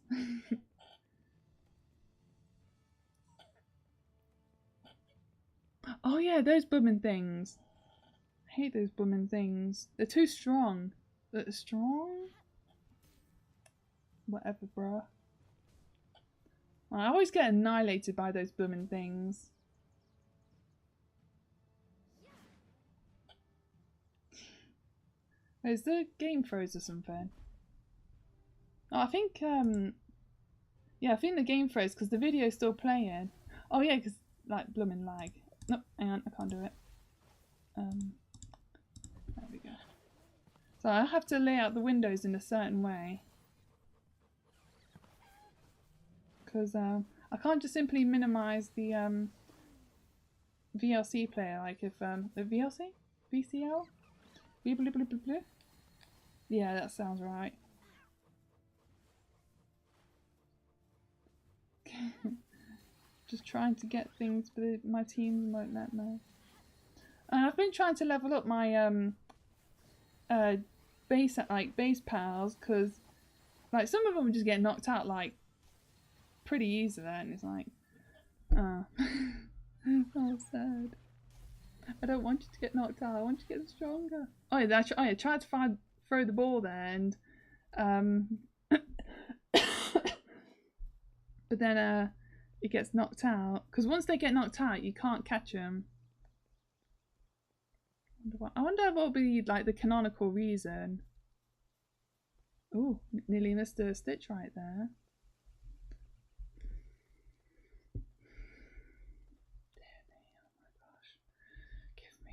Oh yeah, those booming things. I hate those booming things. They're too strong. They're strong? Whatever, bruh. I always get annihilated by those booming things. Is the game froze or something? Oh, I think yeah, I think the game froze because the video's still playing. Oh yeah, because like blooming lag. Nope, hang on, I can't do it. There we go. So I have to lay out the windows in a certain way. Because I can't just simply minimize the VLC player, like if the VLC? VCL? Yeah, that sounds right. Just trying to get things, but my team won't let me. And I've been trying to level up my base pals, because like some of them just get knocked out like pretty easily, and it's like, oh, oh sad. I don't want you to get knocked out. I want you to get stronger. Oh yeah, I tried to throw the ball there, and but then it gets knocked out, because once they get knocked out, you can't catch them. I wonder what will be like the canonical reason. Ooh, nearly missed a stitch right there.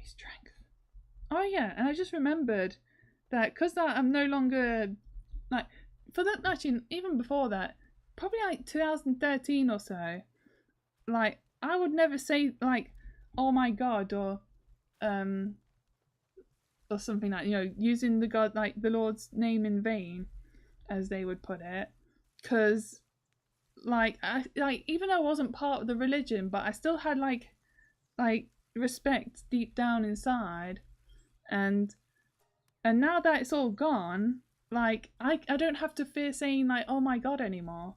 strength. Oh yeah, and I just remembered that because I'm no longer like for that. Actually, even before that, probably like 2013 or so. Like I would never say like, "Oh my God," or something like, using the God, like the Lord's name in vain, as they would put it, because like even though I wasn't part of the religion, but I still had like respect deep down inside, and now that it's all gone, like I don't have to fear saying like, "Oh my God" anymore,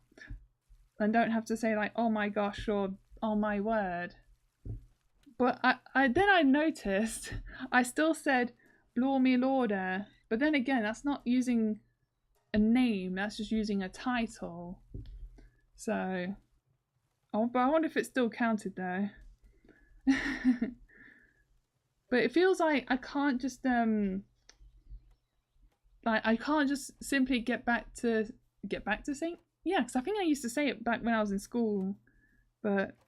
and don't have to say like, "Oh my gosh" or "Oh my word." But I then I noticed I still said "Blor me Lorda," but then again, that's not using a name, that's just using a title. So, but I wonder if it still counted though. But it feels like I can't just like I can't just simply get back to saying, yeah, because I think I used to say it back when I was in school, but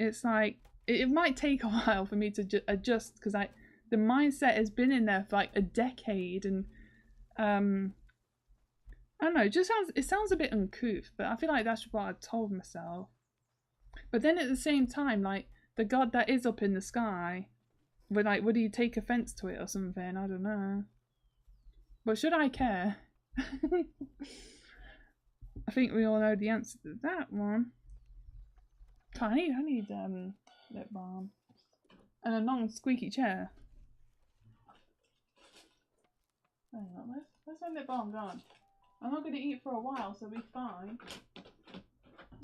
it's like it might take a while for me to adjust, because the mindset has been in there for like a decade, and I don't know, it sounds a bit uncouth, but I feel like that's what I told myself. But then at the same time, like the God that is up in the sky, would he take offense to it or something? I don't know. But should I care? I think we all know the answer to that one. I need lip balm and a non-squeaky chair. Hang on, where's my lip balm gone? I'm not going to eat for a while, so we'll be fine.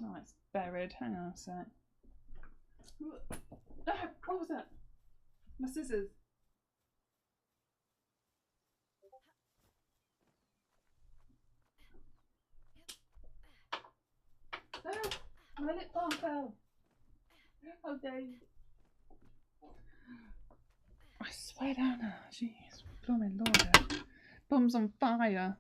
Oh, it's buried. Hang on a sec. Ah, what was that? My scissors. Ah, my lip balm fell. How dare you? I swear down now. Jeez, blooming Lord. Bum's on fire.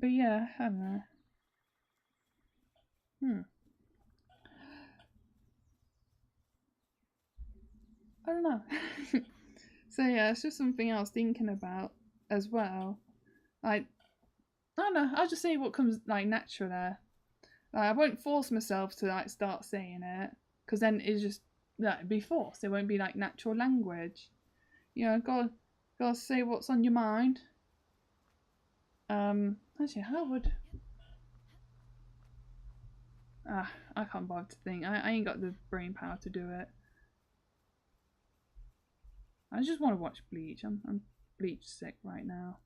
But yeah, I don't know. I don't know. So yeah, it's just something I was thinking about as well. Like, I don't know, I'll just say what comes like natural there. Like, I won't force myself to like start saying it, because then it's just it'd be forced. It won't be like natural language. Gotta say what's on your mind. Actually, how would I can't bother to think. I ain't got the brain power to do it. I just want to watch Bleach. I'm Bleach sick right now.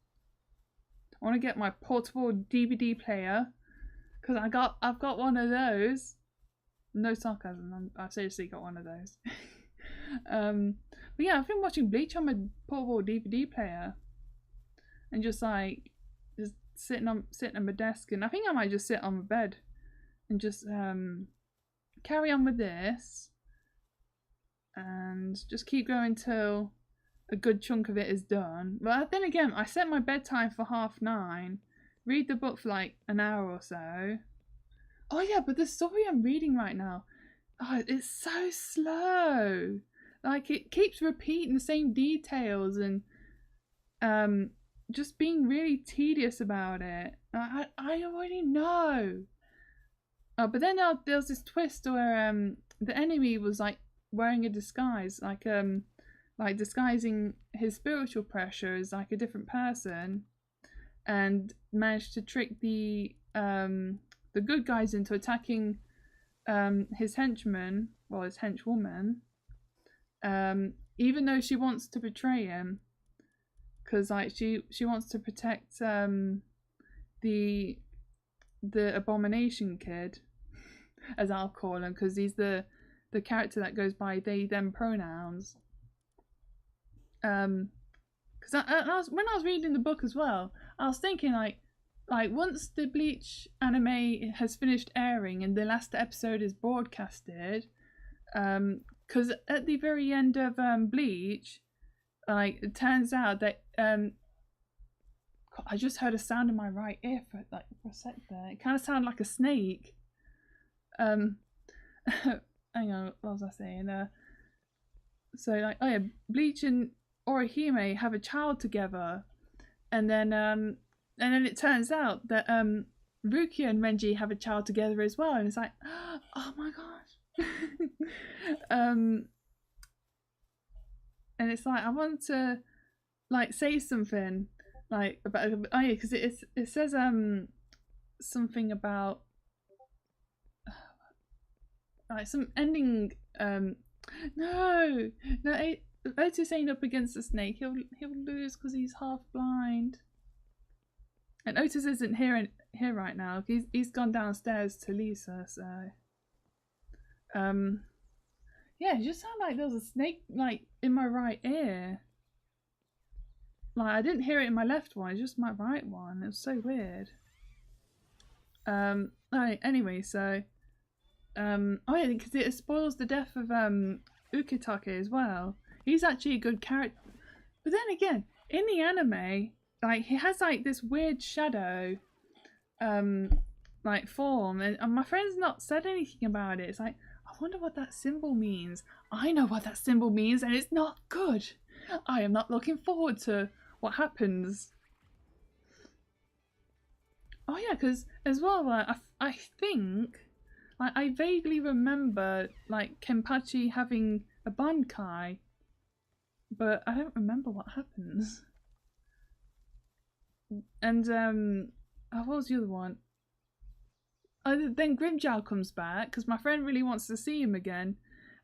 I want to get my portable DVD player, because I've got one of those. No sarcasm. I've seriously got one of those. But yeah, I've been watching Bleach on my portable DVD player, and just sitting on my desk, and I think I might just sit on my bed and just carry on with this, and just keep going till a good chunk of it is done. But then again, I set my bedtime for 9:30, read the book for like an hour or so. Oh yeah, but the story I'm reading right now, it's so slow. Like, it keeps repeating the same details, and just being really tedious about it. I already know. But then there was this twist where the enemy was like wearing a disguise, like disguising his spiritual pressure as like a different person, and managed to trick the good guys into attacking his henchman, well, his henchwoman, even though she wants to betray him, because like she wants to protect the abomination kid, as I'll call him, because he's the character that goes by they them pronouns. Because when I was reading the book as well, I was thinking like once the Bleach anime has finished airing and the last episode is broadcasted, because at the very end of Bleach, like, it turns out that I just heard a sound in my right ear for a sec there. It kind of sounded like a snake. um, hang on, what was I saying? So like, oh yeah, Bleach and Orihime have a child together, and then it turns out that Rukia and Renji have a child together as well, and it's like, oh my gosh. And it's like I want to like say something like about, oh yeah, because it says something about like some ending no, Otis ain't up against the snake. He'll lose because he's half blind. And Otis isn't here right now. He's gone downstairs to Lisa. So yeah, it just sounded like there was a snake like in my right ear. Like I didn't hear it in my left one. It's just my right one. It was so weird. Anyway, so oh yeah, because it spoils the death of Ukitake as well. He's actually a good character, but then again, in the anime, like he has like this weird shadow, like form, and my friend's not said anything about it. It's like I wonder what that symbol means. I know what that symbol means, and it's not good. I am not looking forward to what happens. Oh yeah, because as well, I think. I vaguely remember like Kenpachi having a Bankai, but I don't remember what happens. And what was the other one? Then Grimjow comes back because my friend really wants to see him again,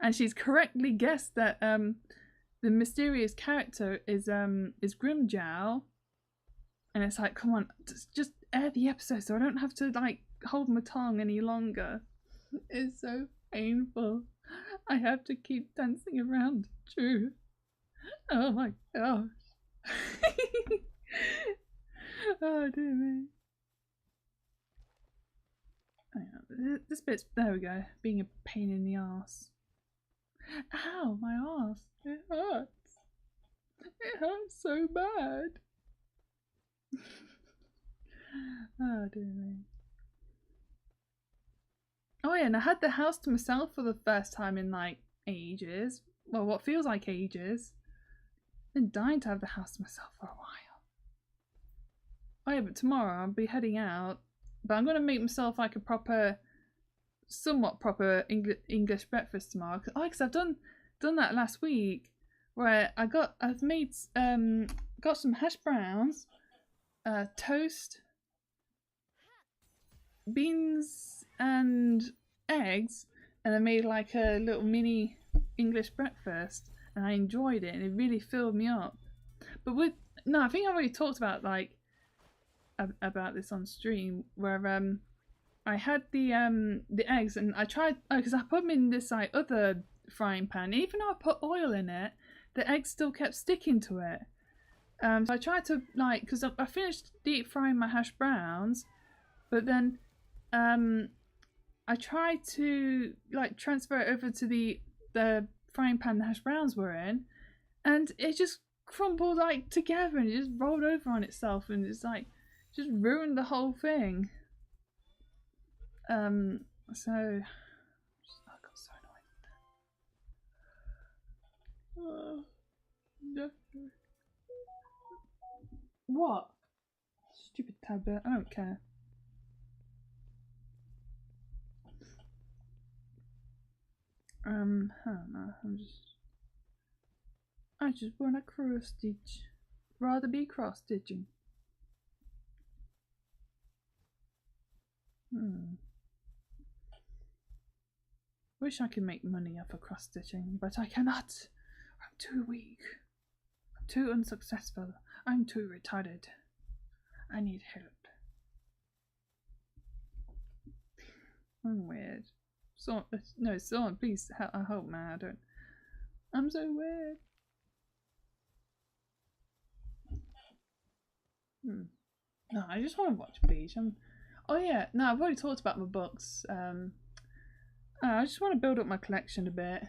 and she's correctly guessed that the mysterious character is Grimjow, and it's like, come on, just air the episode so I don't have to like hold my tongue any longer. It's so painful. I have to keep dancing around truth. Oh my gosh. Oh dear me. This bit's, there we go, being a pain in the ass. Ow, my ass. It hurts. It hurts so bad. Oh dear me. Oh yeah, and I had the house to myself for the first time in like ages. Well, what feels like ages. I've been dying to have the house to myself for a while. Oh yeah, but tomorrow I'll be heading out. But I'm gonna make myself like a proper, somewhat proper English breakfast tomorrow. Because I've done that last week, where I've made got some hash browns, toast, beans and eggs, and I made like a little mini English breakfast, and I enjoyed it, and it really filled me up. But I think I already talked about like about this on stream, where I had the eggs, and I tried because I put them in this like other frying pan. Even though I put oil in it, the eggs still kept sticking to it. So I tried to like, because I finished deep frying my hash browns, but then I tried to like transfer it over to the frying pan the hash browns were in, and it just crumbled like together, and it just rolled over on itself, and it's like just ruined the whole thing. So I got so annoyed. No. What? Stupid tablet. I don't care. I don't know. I just want to cross stitch. Rather be cross stitching. Wish I could make money off of cross stitching, but I cannot. I'm too weak. I'm too unsuccessful. I'm too retarded. I need help. I'm weird. Someone, please help me. I don't. I'm so weird. No, I just want to watch Bleach. Oh yeah, no, I've already talked about my books. I just want to build up my collection a bit.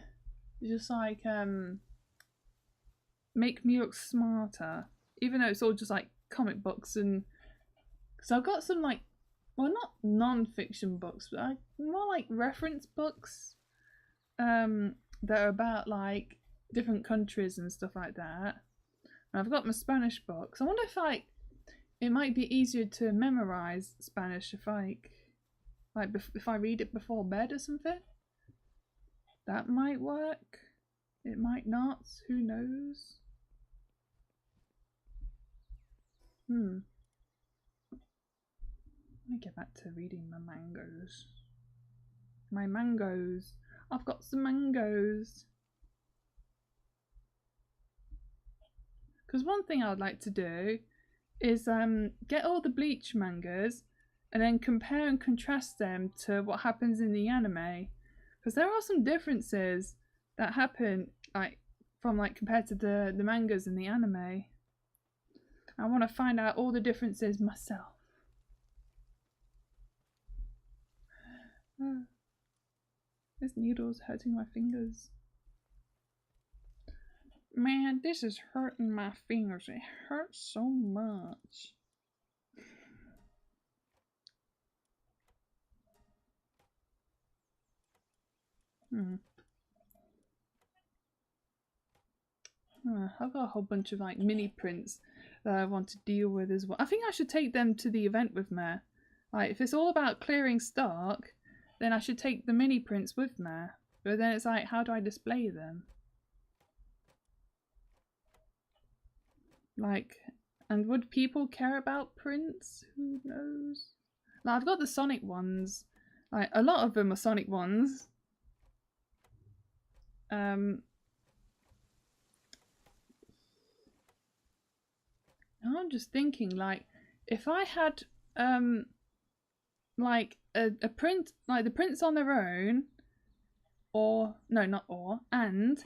Just like make me look smarter, even though it's all just like comic books, and because I've got some like well, not non-fiction books, but more like reference books that are about like different countries and stuff like that. And I've got my Spanish books. I wonder if it might be easier to memorize Spanish if if I read it before bed or something. That might work. It might not. Who knows? Let me get back to reading my mangoes. My mangoes. I've got some mangoes. Because one thing I'd like to do is get all the Bleach mangas and then compare and contrast them to what happens in the anime. Because there are some differences that happen compared to the mangas and the anime. I want to find out all the differences myself. This needle's hurting my fingers. Man, this is hurting my fingers. It hurts so much. I've got a whole bunch of like mini prints that I want to deal with as well. I think I should take them to the event with me. Like, if it's all about clearing stock, then I should take the mini prints with me. But then it's like, how do I display them? Like, and would people care about prints? Who knows? Like, I've got the Sonic ones. Like, a lot of them are Sonic ones. I'm just thinking, like, if I had like a print, like the prints on their own, or no, not or, and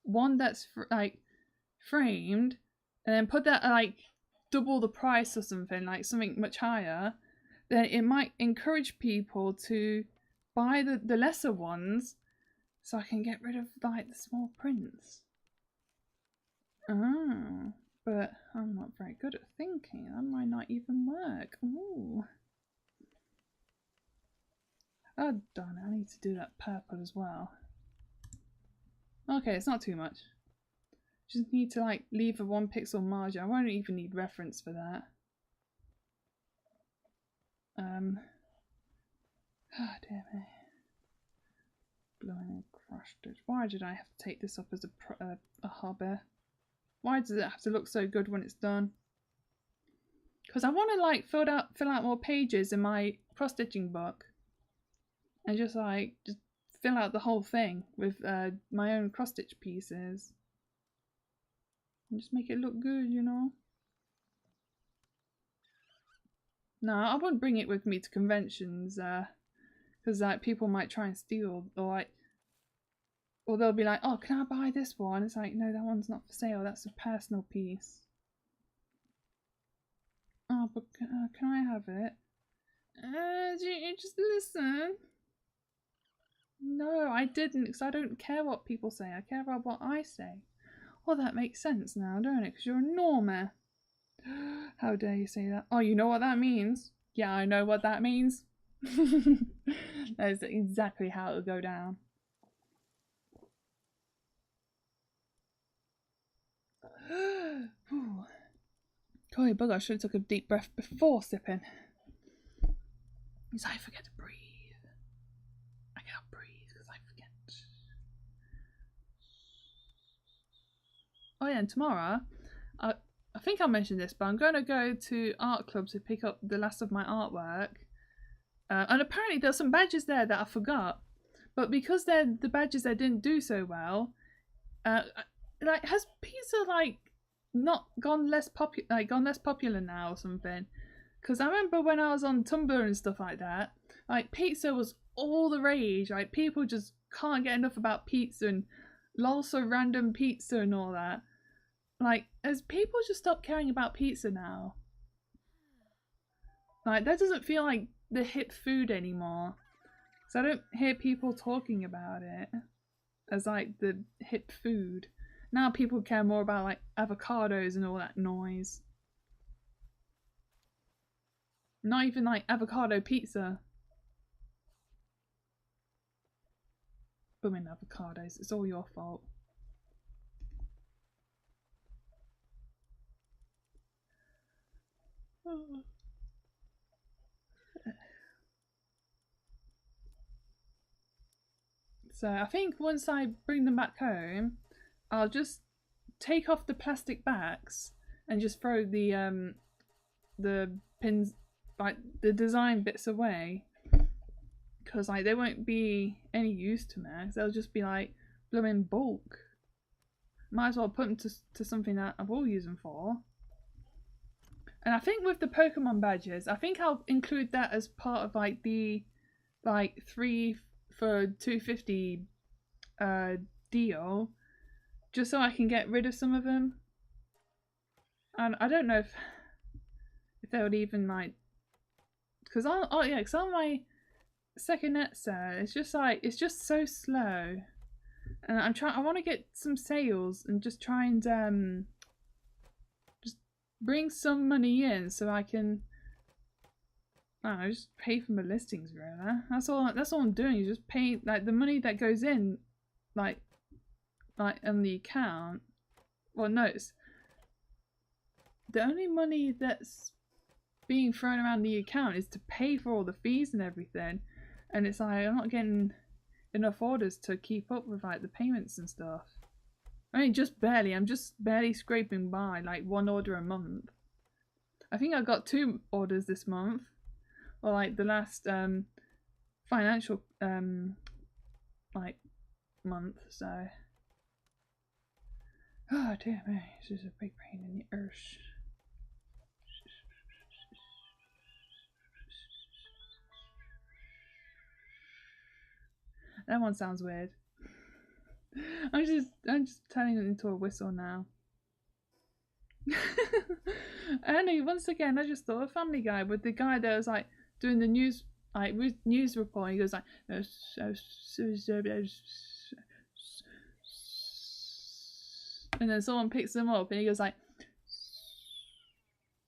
one that's like framed, and then put that like double the price or something, like something much higher, then it might encourage people to buy the lesser ones, so I can get rid of like the small prints. Oh, but I'm not very good at thinking. That might not even work. Ooh. Oh darn it, I need to do that purple as well. Okay, it's not too much. Just need to like leave a 1 pixel margin. I won't even need reference for that. Ah, damn it. Blowing and crushed it. Why did I have to take this up as a hobby? Why does it have to look so good when it's done? Because I want to like fill out more pages in my cross stitching book, and just fill out the whole thing with my own cross stitch pieces, and just make it look good, you know. No, I wouldn't bring it with me to conventions, because like people might try and steal, or they'll be like, "Oh, can I buy this one?" It's like, no, that one's not for sale. That's a personal piece. Oh, but can I have it? Just listen. No, I didn't, because I don't care what people say. I care about what I say. Well, that makes sense now, don't it? Because you're a normie. How dare you say that? Oh, you know what that means? Yeah, I know what that means. That is exactly how it'll go down. Golly bugger, I should have took a deep breath before sipping. Because I forget to breathe. I can't breathe because I forget. Oh yeah, and tomorrow, I think I mentioned this, but I'm going to go to art club to pick up the last of my artwork. And apparently there's some badges there that I forgot. But because they're the badges that didn't do so well, like, has pizza like not gone less popular now or something? Because I remember when I was on Tumblr and stuff like that, like pizza was all the rage. Like people just can't get enough about pizza and also random pizza and all that. Like, has people just stopped caring about pizza now? Like, that doesn't feel like the hip food anymore. So I don't hear people talking about it as like the hip food. Now people care more about like avocados and all that noise. Not even like avocado pizza. Booming avocados. It's all your fault. So I think once I bring them back home, I'll just take off the plastic bags and just throw the pins, like the design bits away, because like they won't be any use to me. They'll just be like blooming bulk. Might as well put them to something that I will use them for. And I think with the Pokemon badges, I think I'll include that as part of like the 3 for 250 deal, just so I can get rid of some of them. And I don't know if they would even like, because on my second net set, it's just so slow, and I want to get some sales and just try and just bring some money in so I can, I don't know, just pay for my listings really. That's all I'm doing, is just pay like the money that goes in like on the account. Well, no, it's the only money that's being thrown around the account is to pay for all the fees and everything, and it's like I'm not getting enough orders to keep up with like the payments and stuff. I mean, I'm just barely scraping by, like 1 order a month. I think I got 2 orders this month, or like the last financial like month. So oh dear me, this is a big pain in the arse. That one sounds weird. I'm just turning it into a whistle now. And once again, I just thought of Family Guy with the guy that was like doing the news report. He goes like, and then someone picks him up and he goes like,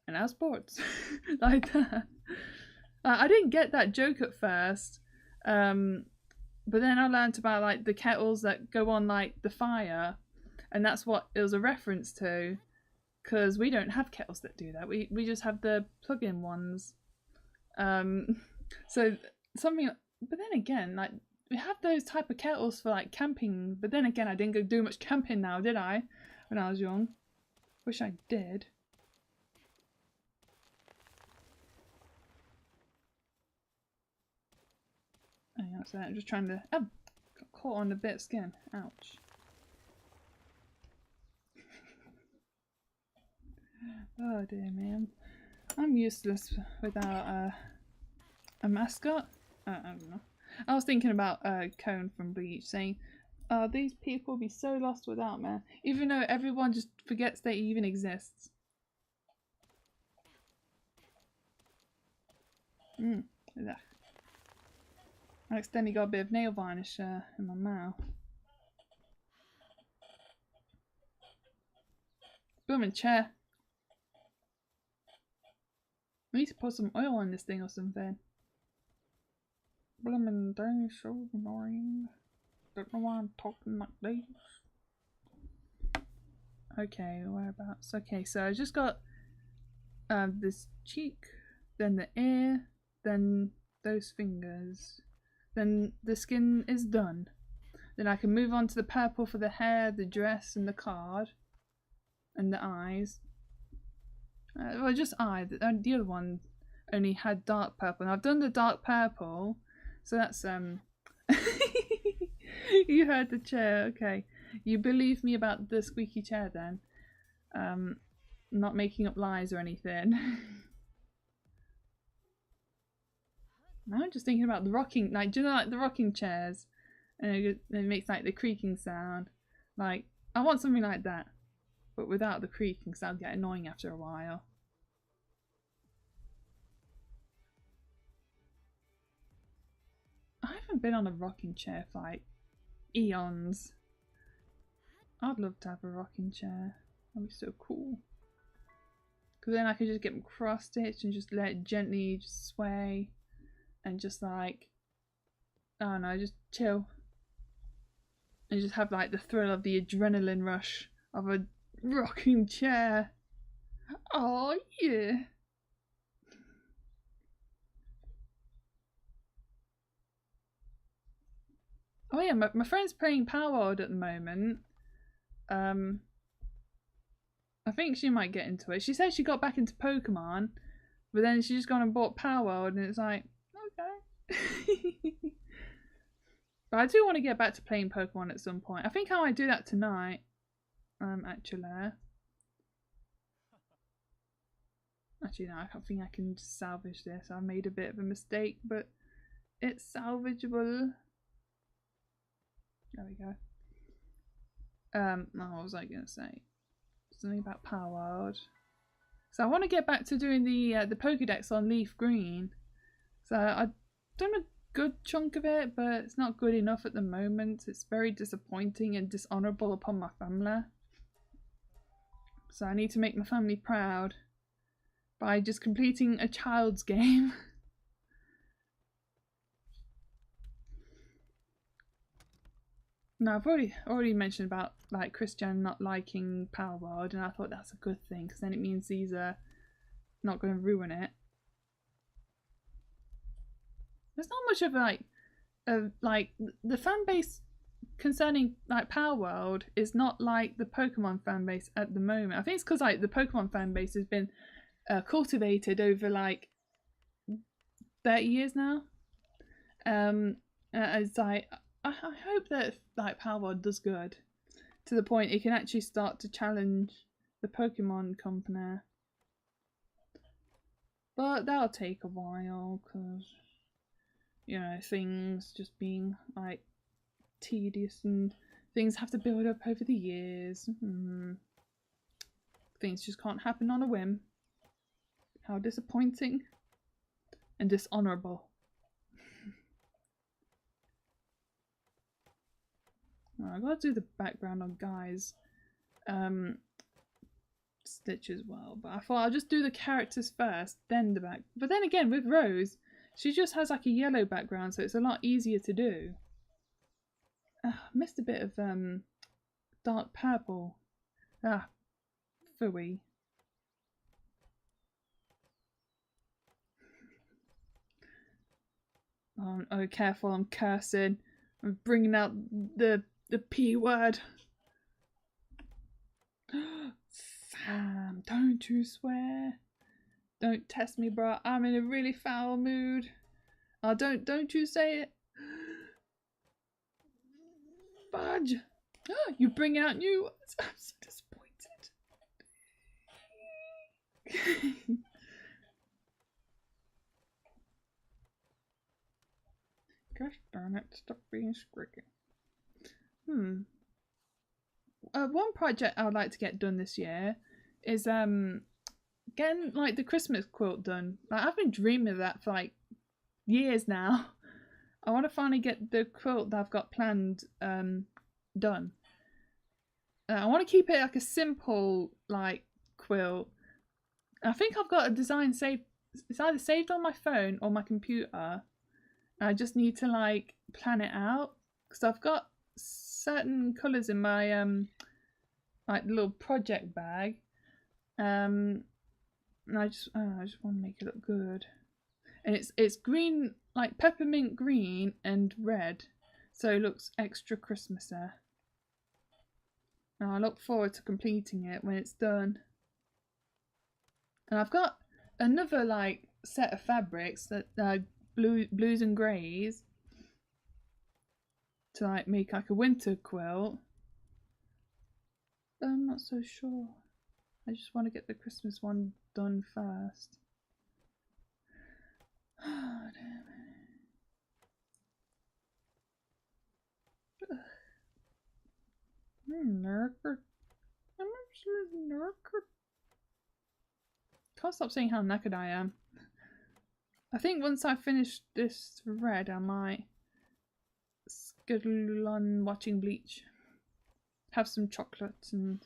and now sports, like that. I didn't get that joke at first, but then I learned about like the kettles that go on like the fire, and that's what it was a reference to, because we don't have kettles that do that. We just have the plug-in ones. So something, but then again, like we have those type of kettles for like camping. But then again, I didn't go do much camping now, did I? When I was young, wish I did. So I'm just trying to. Oh, got caught on a bit of skin. Ouch. Oh dear, man. I'm useless without a mascot. I don't know. I was thinking about Cone from Bleach saying, these people would be so lost without me. Even though everyone just forgets they even exists. I accidentally got a bit of nail varnish in my mouth. Booming chair. I need to put some oil on this thing or something. Blooming thing is so annoying. Don't know why I'm talking like this. Okay, whereabouts? Okay, so I just got this cheek, then the ear, then those fingers. Then the skin is done. Then I can move on to the purple for the hair, the dress, and the card. And the eyes. Well, just eye. The other one only had dark purple. And I've done the dark purple. So that's You heard the chair, okay. You believe me about the squeaky chair then. Not making up lies or anything. Now I'm just thinking about the rocking, like, do you know like the rocking chairs? And it makes like the creaking sound. Like, I want something like that. But without the creaking, so that'll get annoying after a while. I haven't been on a rocking chair for like eons. I'd love to have a rocking chair. That'd be so cool. Because then I could just get them cross-stitched and just let it gently just sway. And just like, I don't know, just chill. And just have like the thrill of the adrenaline rush of a rocking chair. Oh yeah. Oh yeah, my friend's playing Power World at the moment. I think she might get into it. She said she got back into Pokemon, but then she just gone and bought Power World, and it's like, okay. But I do want to get back to playing Pokemon at some point. I think I might do that tonight. Actually. Actually, no, I don't think I can salvage this. I made a bit of a mistake, but it's salvageable. There we go. What was I going to say? Something about Power World. So I want to get back to doing the Pokédex on Leaf Green. So I've done a good chunk of it, but it's not good enough at the moment. It's very disappointing and dishonourable upon my family. So I need to make my family proud by just completing a child's game. Now I've already mentioned about like Christian not liking Power World, and I thought that's a good thing because then it means he's not going to ruin it. There's not much of like the fan base concerning like Power World is not like the Pokemon fan base at the moment. I think it's because like the Pokemon fan base has been cultivated over like 30 years now. It's like I hope that like Power World does good to the point it can actually start to challenge the Pokemon company. But that'll take a while because, you know, things just being like tedious and things have to build up over the years. Things just can't happen on a whim. How disappointing and dishonourable. Well, I've got to do the background on Guy's stitch as well, but I thought I'll just do the characters first, then the back. But then again, with Rose, she just has like a yellow background, so it's a lot easier to do. Missed a bit of dark purple. Phooey. Oh, careful! I'm cursing. I'm bringing out the P word. Sam, don't you swear. Don't test me, bro. I'm in a really foul mood. Oh, don't you say it. Fudge. You bring out new words. I'm so disappointed. Gosh darn it, stop being squeaky. One project I would like to get done this year is getting like the Christmas quilt done. Like I've been dreaming of that for like years now. I want to finally get the quilt that I've got planned done. I want to keep it like a simple like quilt. I think I've got a design saved. It's either saved on my phone or my computer. I just need to like plan it out because I've got certain colours in my like little project bag, and I just want to make it look good. And it's green, like peppermint green and red, so it looks extra Christmassy. Now I look forward to completing it when it's done. And I've got another like set of fabrics that blues and greys to like make like a winter quilt. But I'm not so sure. I just want to get the Christmas one done first. Oh, damn it. I'm knackered. I'm absolutely knackered. Can't stop saying how knackered I am. I think once I finish this thread, I might skedaddle on watching Bleach. Have some chocolate and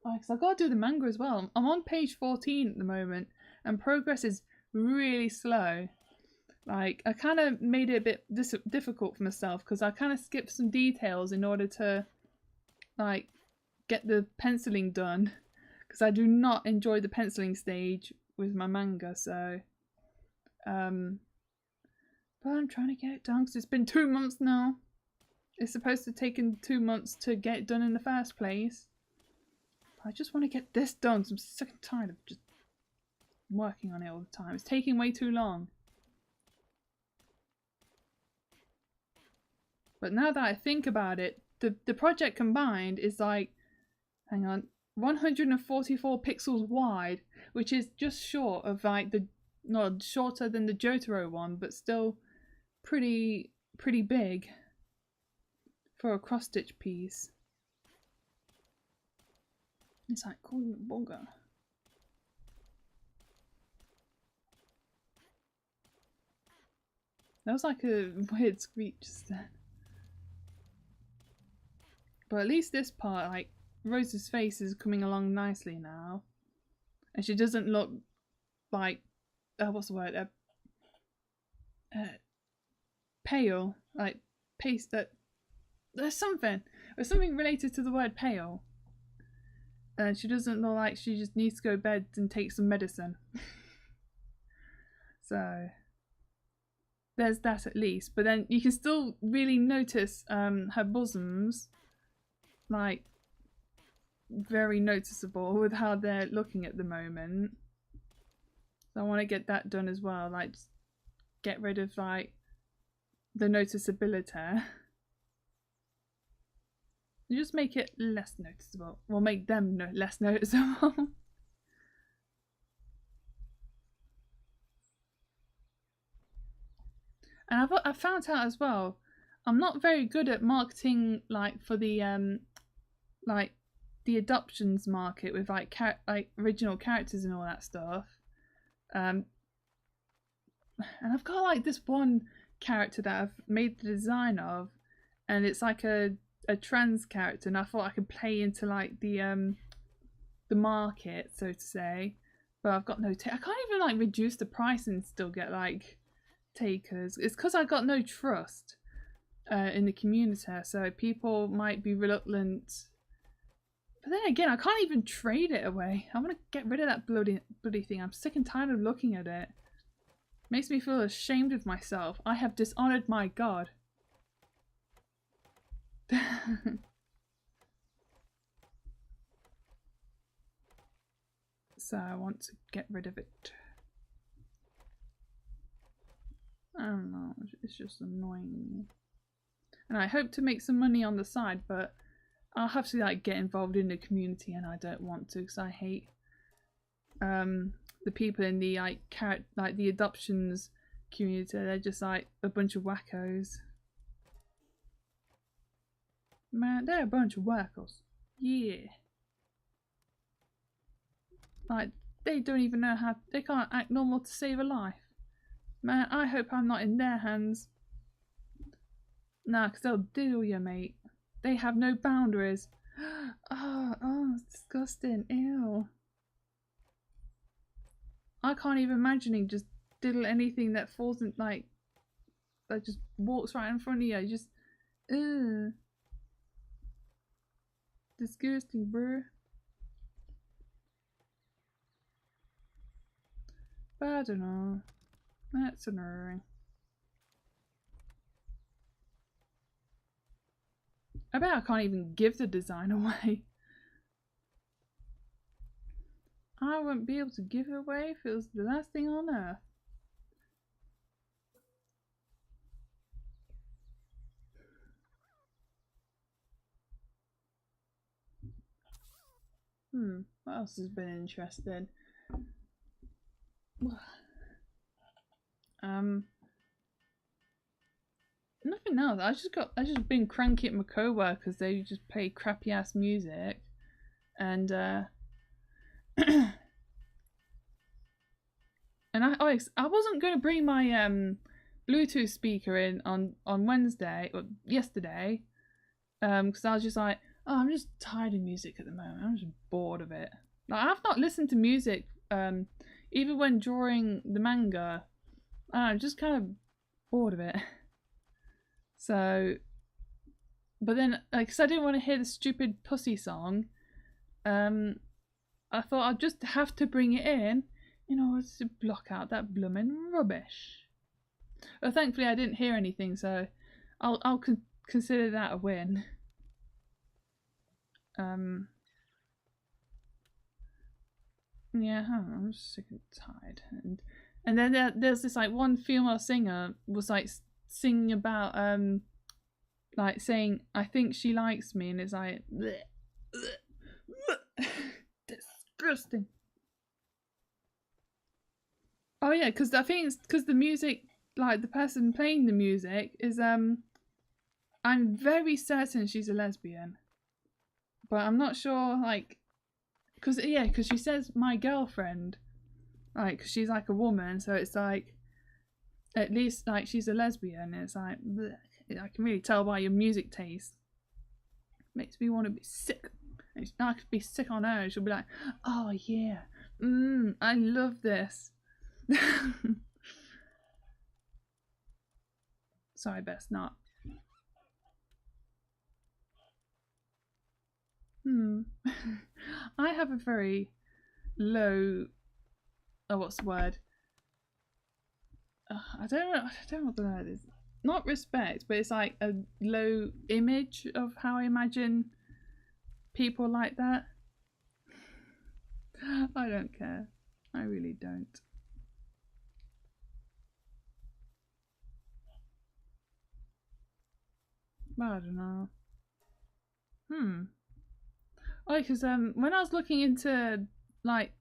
because I've got to do the manga as well. I'm on page 14 at the moment, and progress is really slow. Like, I kind of made it a bit difficult for myself because I kind of skipped some details in order to, like, get the penciling done. Because I do not enjoy the penciling stage with my manga, so... but I'm trying to get it done because it's been 2 months now. It's supposed to take 2 months to get it done in the first place. I just want to get this done because I'm sick and tired of just working on it all the time. It's taking way too long. But now that I think about it, the project combined is like, hang on, 144 pixels wide, which is just short of like not shorter than the Jotaro one, but still pretty big for a cross stitch piece. It's like calling it bonga. That was like a weird screech just then. But at least this part, like, Rose's face is coming along nicely now. And she doesn't look like, what's the word? Pale. Like, paste that. There's something related to the word pale. And she doesn't look like she just needs to go to bed and take some medicine. So, there's that at least. But then you can still really notice her bosoms, like, very noticeable with how they're looking at the moment. So I want to get that done as well. Like, just get rid of, like, the noticeability. You just make it less noticeable. Well, make them less noticeable. And I've found out as well, I'm not very good at marketing, like, for the like the adoptions market with like original characters and all that stuff. And I've got like this one character that I've made the design of, and it's like a trans character, and I thought I could play into like the market, so to say. But I've got no I can't even like reduce the price and still get like takers. It's because I got no trust in the community, so people might be reluctant. But then again, I can't even trade it away. I want to get rid of that bloody thing. I'm sick and tired of looking at it. Makes me feel ashamed of myself. I have dishonored my god. So I want to get rid of it. I don't know, it's just annoying me. And I hope to make some money on the side, but I'll have to like get involved in the community, and I don't want to because I hate the people in the like the adoptions community. They're just like a bunch of wackos. Man, they're a bunch of wackos. Yeah. Like, they don't even know how, they can't act normal to save a life. Man, I hope I'm not in their hands. Nah, because they'll deal you, mate. They have no boundaries. Oh, it's disgusting. Ew. I can't even imagine just diddle anything that falls in, like, that just walks right in front of you. Just, ugh. Disgusting, bro. But I don't know. That's annoying. I bet I can't even give the design away. I wouldn't be able to give it away if it was the last thing on earth. What else has been interesting? Nothing else. I just been cranky at my co-workers. They just play crappy ass music, and and I wasn't going to bring my Bluetooth speaker in on Wednesday or yesterday, because I was just like, Oh, I'm just tired of music at the moment. I'm just bored of it. Like, I've not listened to music, even when drawing the manga. I'm just kind of bored of it. So, but then, like, 'cause I didn't want to hear the stupid pussy song, I thought I'd just have to bring it in order to block out that bloomin' rubbish. Well, thankfully I didn't hear anything, so I'll consider that a win. Yeah, I'm just sick and tired. And then there's this like one female singer was like singing about like saying I think she likes me, and it's like bleh, bleh, disgusting. Oh yeah, because I think it's because the music, like the person playing the music is I'm very certain she's a lesbian, but I'm not sure like because she says my girlfriend, like cause she's like a woman, so it's like at least like she's a lesbian. And it's like bleh. I can really tell by your music taste. Makes me want to be sick. I could be sick on her. She'll be like, oh yeah, I love this. Sorry, best not. I have a very low. Oh, what's the word? I don't know what the word is. Not respect, but it's like a low image of how I imagine people like that. I don't care. I really don't. But I don't know. Oh, because when I was looking into like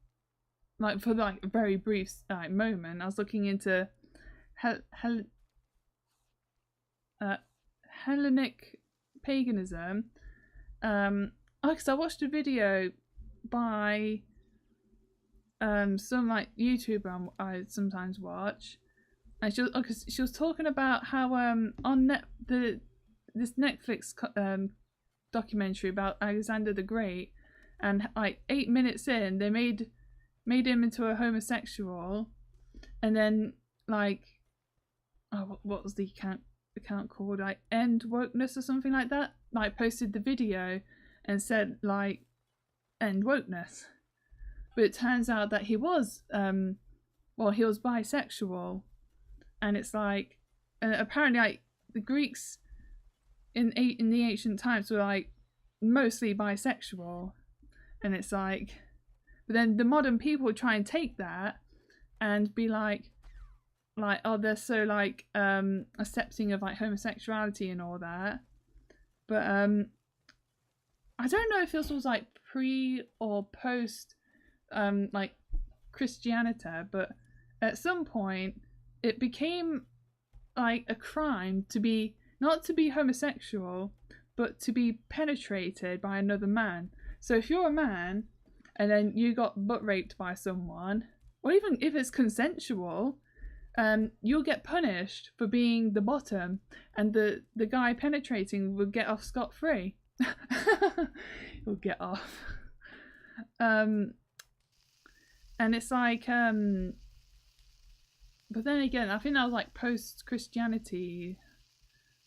for like a very brief like moment, I was looking into Hellenic paganism. Because I watched a video by some like YouTuber I sometimes watch, and she was talking about how on this Netflix documentary about Alexander the Great, and like 8 minutes in they made him into a homosexual, and then like what was the account called, like End Wokeness or something like that, like posted the video and said like End Wokeness, but it turns out that he was he was bisexual. And it's like apparently like the Greeks in the ancient times were like mostly bisexual, and it's like, but then the modern people try and take that and be like oh they're so like accepting of like homosexuality and all that, but I don't know if this was like pre or post like Christianity, but at some point it became like a crime to be not to be homosexual, but to be penetrated by another man. So if you're a man and then you got butt raped by someone, or even if it's consensual, you'll get punished for being the bottom, and the guy penetrating will get off scot-free. He'll get off. And it's like but then again, I think that was like post-Christianity,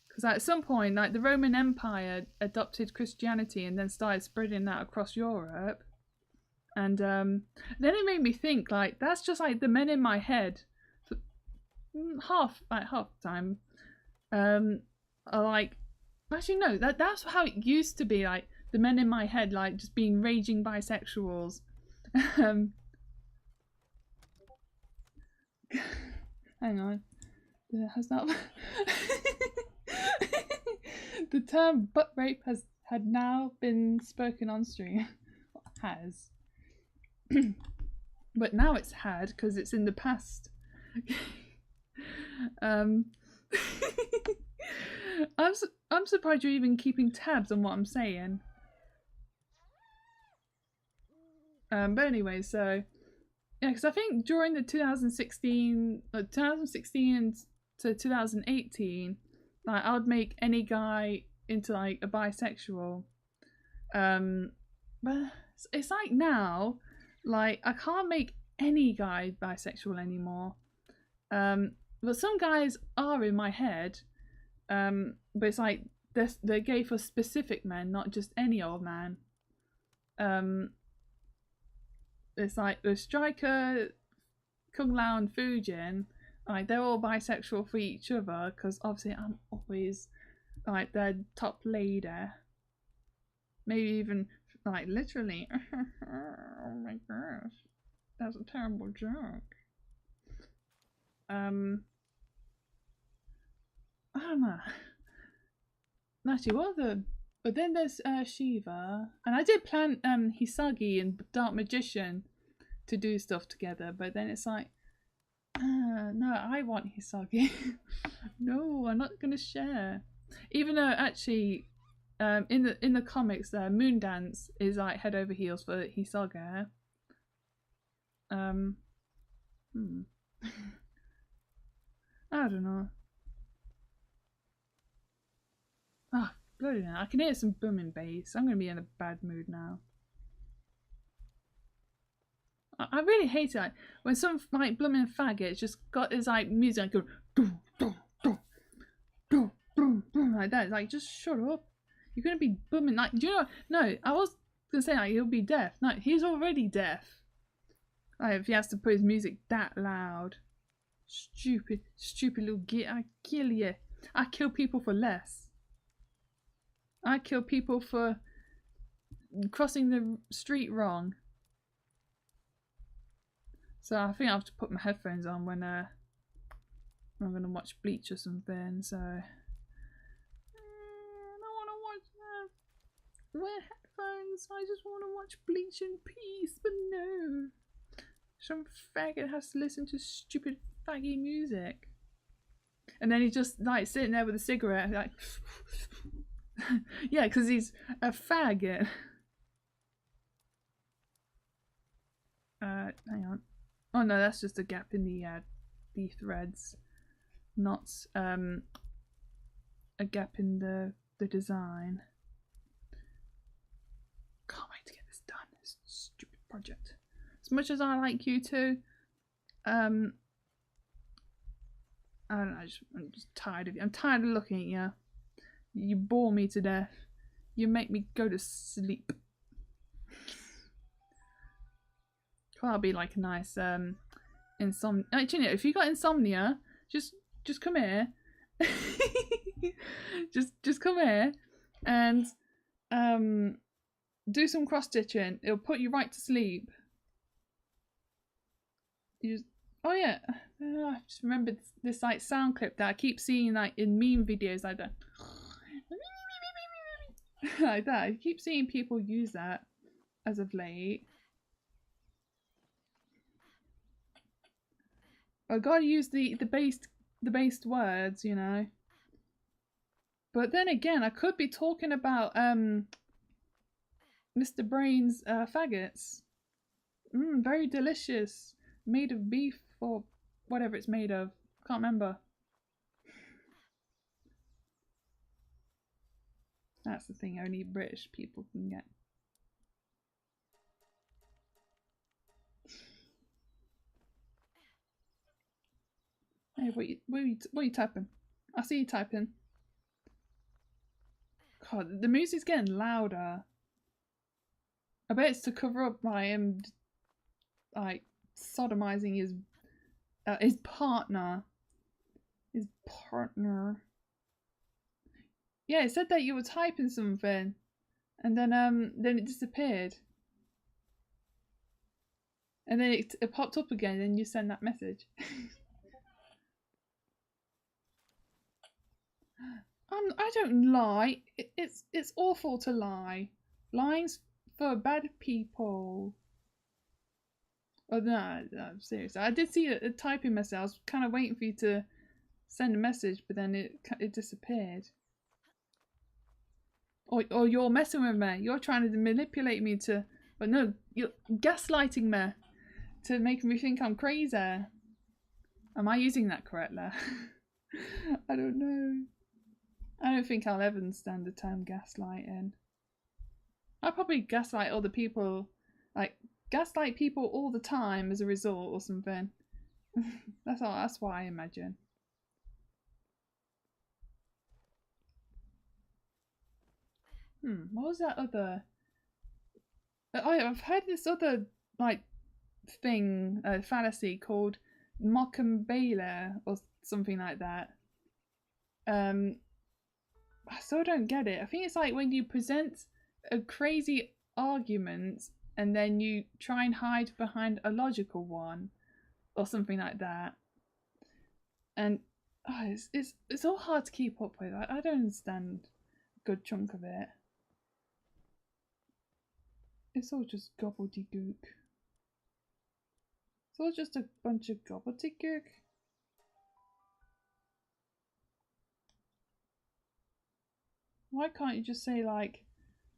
because at some point like the Roman Empire adopted Christianity and then started spreading that across Europe, and then it made me think like that's just like the men in my head half the time are like, actually no, that's how it used to be, like the men in my head like just being raging bisexuals. Hang on, has that the term butt rape had now been spoken on stream. Has but now it's had because it's in the past. I'm surprised you're even keeping tabs on what I'm saying. But anyway, so yeah, because I think during the 2016 to 2018, like I would make any guy into like a bisexual, But it's like now, like I can't make any guy bisexual anymore. But some guys are in my head. But it's like they're gay for specific men, not just any old man. It's like the Striker, Kung Lao, and Fujin. Like they're all bisexual for each other because obviously I'm always like their top lady. Maybe even like literally. Oh my gosh, that's a terrible joke. I don't know. Actually, what the? But then there's Shiva, and I did plan Hisagi and Dark Magician to do stuff together, but then it's like, no, I want Hisagi. No, I'm not gonna share. Even though actually, in the comics, Moondance is like head over heels for Hisagi. I don't know. Ah, bloody hell. I can hear some booming bass. I'm gonna be in a bad mood now. I really hate it, like, when some like blooming faggot just got his like music like go like that. It's like, just shut up. You're gonna be booming. Like, do you know? No, I was gonna say like he'll be deaf. No, he's already deaf. Like, if he has to put his music that loud. Stupid little git. I kill you. I kill people for less. I kill people for crossing the street wrong. So I think I have to put my headphones on when I'm gonna watch Bleach or something. So I don't want to watch that. Wear headphones. I just want to watch Bleach in peace. But no, some faggot has to listen to stupid faggy music, and then he's just like sitting there with a cigarette, like yeah, because he's a faggot. Hang on. Oh no, that's just a gap in the threads, not a gap in the design. Can't wait to get this done. This stupid project. As much as I like you two, I don't know. I'm just tired of you. I'm tired of looking at you. You bore me to death. You make me go to sleep. That'll be like a nice insomnia. Actually, if you got insomnia, just come here. just come here and do some cross stitching. It'll put you right to sleep. You just, oh yeah, I just remembered this like sound clip that I keep seeing like in meme videos like that. Like that. I keep seeing people use that as of late. I gotta use the based words, you know. But then again, I could be talking about Mr. Brain's faggots. Very delicious. Made of beef or whatever it's made of. Can't remember. That's the thing only British people can get. Hey, what are you typing? I see you typing. God, the music's getting louder. I bet it's to cover up my like sodomizing his partner. His partner. Yeah, it said that you were typing something, and then it disappeared, and then it popped up again, and you send that message. I don't lie. It's awful to lie. Lying's for bad people. Oh no, I'm serious. I did see a typing message. I was kind of waiting for you to send a message, but then it disappeared. Or you're messing with me. You're trying to manipulate me to. But no, you're gaslighting me to make me think I'm crazy. Am I using that correctly? I don't know. I don't think I'll ever understand the term gaslighting. I probably gaslight other people, like gaslight people all the time as a result or something. That's all. That's what I imagine. What was that other? I've heard this other like thing, fallacy called Mock'em or something like that. I still don't get it. I think it's like when you present a crazy argument and then you try and hide behind a logical one or something like that. And it's all hard to keep up with. I don't understand a good chunk of it. It's all just gobbledygook. It's all just a bunch of gobbledygook. Why can't you just say like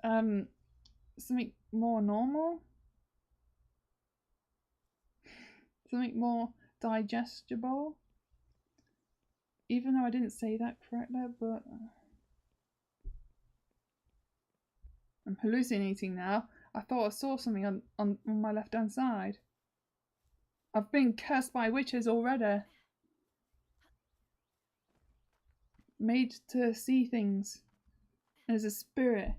something more normal? Something more digestible? Even though I didn't say that correctly, but I'm hallucinating now. I thought I saw something on my left hand side. I've been cursed by witches already. Made to see things. There's a spirit.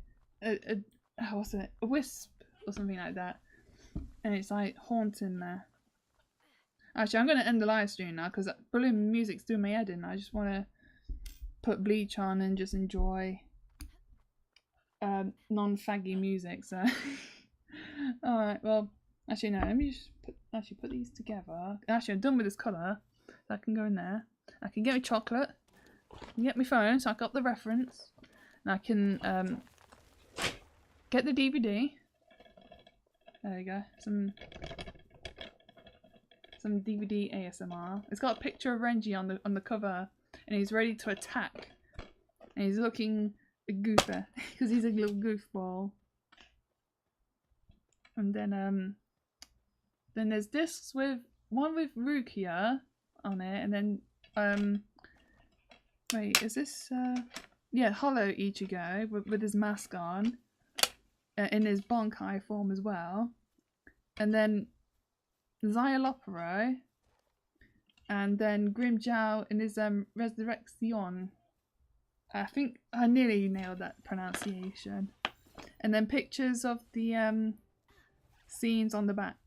What's it? A wisp or something like that. And it's like haunting there. Actually, I'm going to end the live stream now because that brilliant music's doing my head in. I just want to put Bleach on and just enjoy non-faggy music. So, alright, well, actually no, let me just put these together. Actually, I'm done with this colour. So I can go in there. I can get my chocolate. I can get my phone so I got the reference. And I can get the DVD. There you go. Some DVD ASMR. It's got a picture of Renji on the cover, and he's ready to attack. And he's looking goofy because he's a little goofball. And then there's discs with one with Rukia on it, and then wait, is this yeah, Hollow Ichigo with his mask on, in his Bonkai form as well, and then Xyalopero, and then Grimjow in his Resurrection. I think I nearly nailed that pronunciation. And then pictures of the scenes on the back.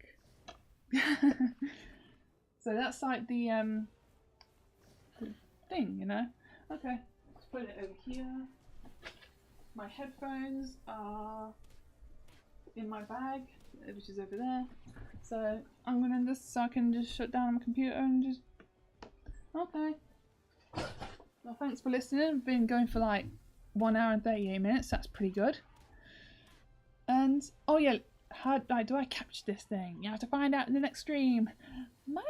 So that's like the thing, you know? Okay, let's put it over here. My headphones are in my bag, which is over there. So I'm gonna end this so I can just shut down my computer and just... Okay. Well, thanks for listening. I've been going for like 1 hour and 38 minutes. That's pretty good. And, oh yeah, how do I capture this thing? You have to find out in the next stream. Bye!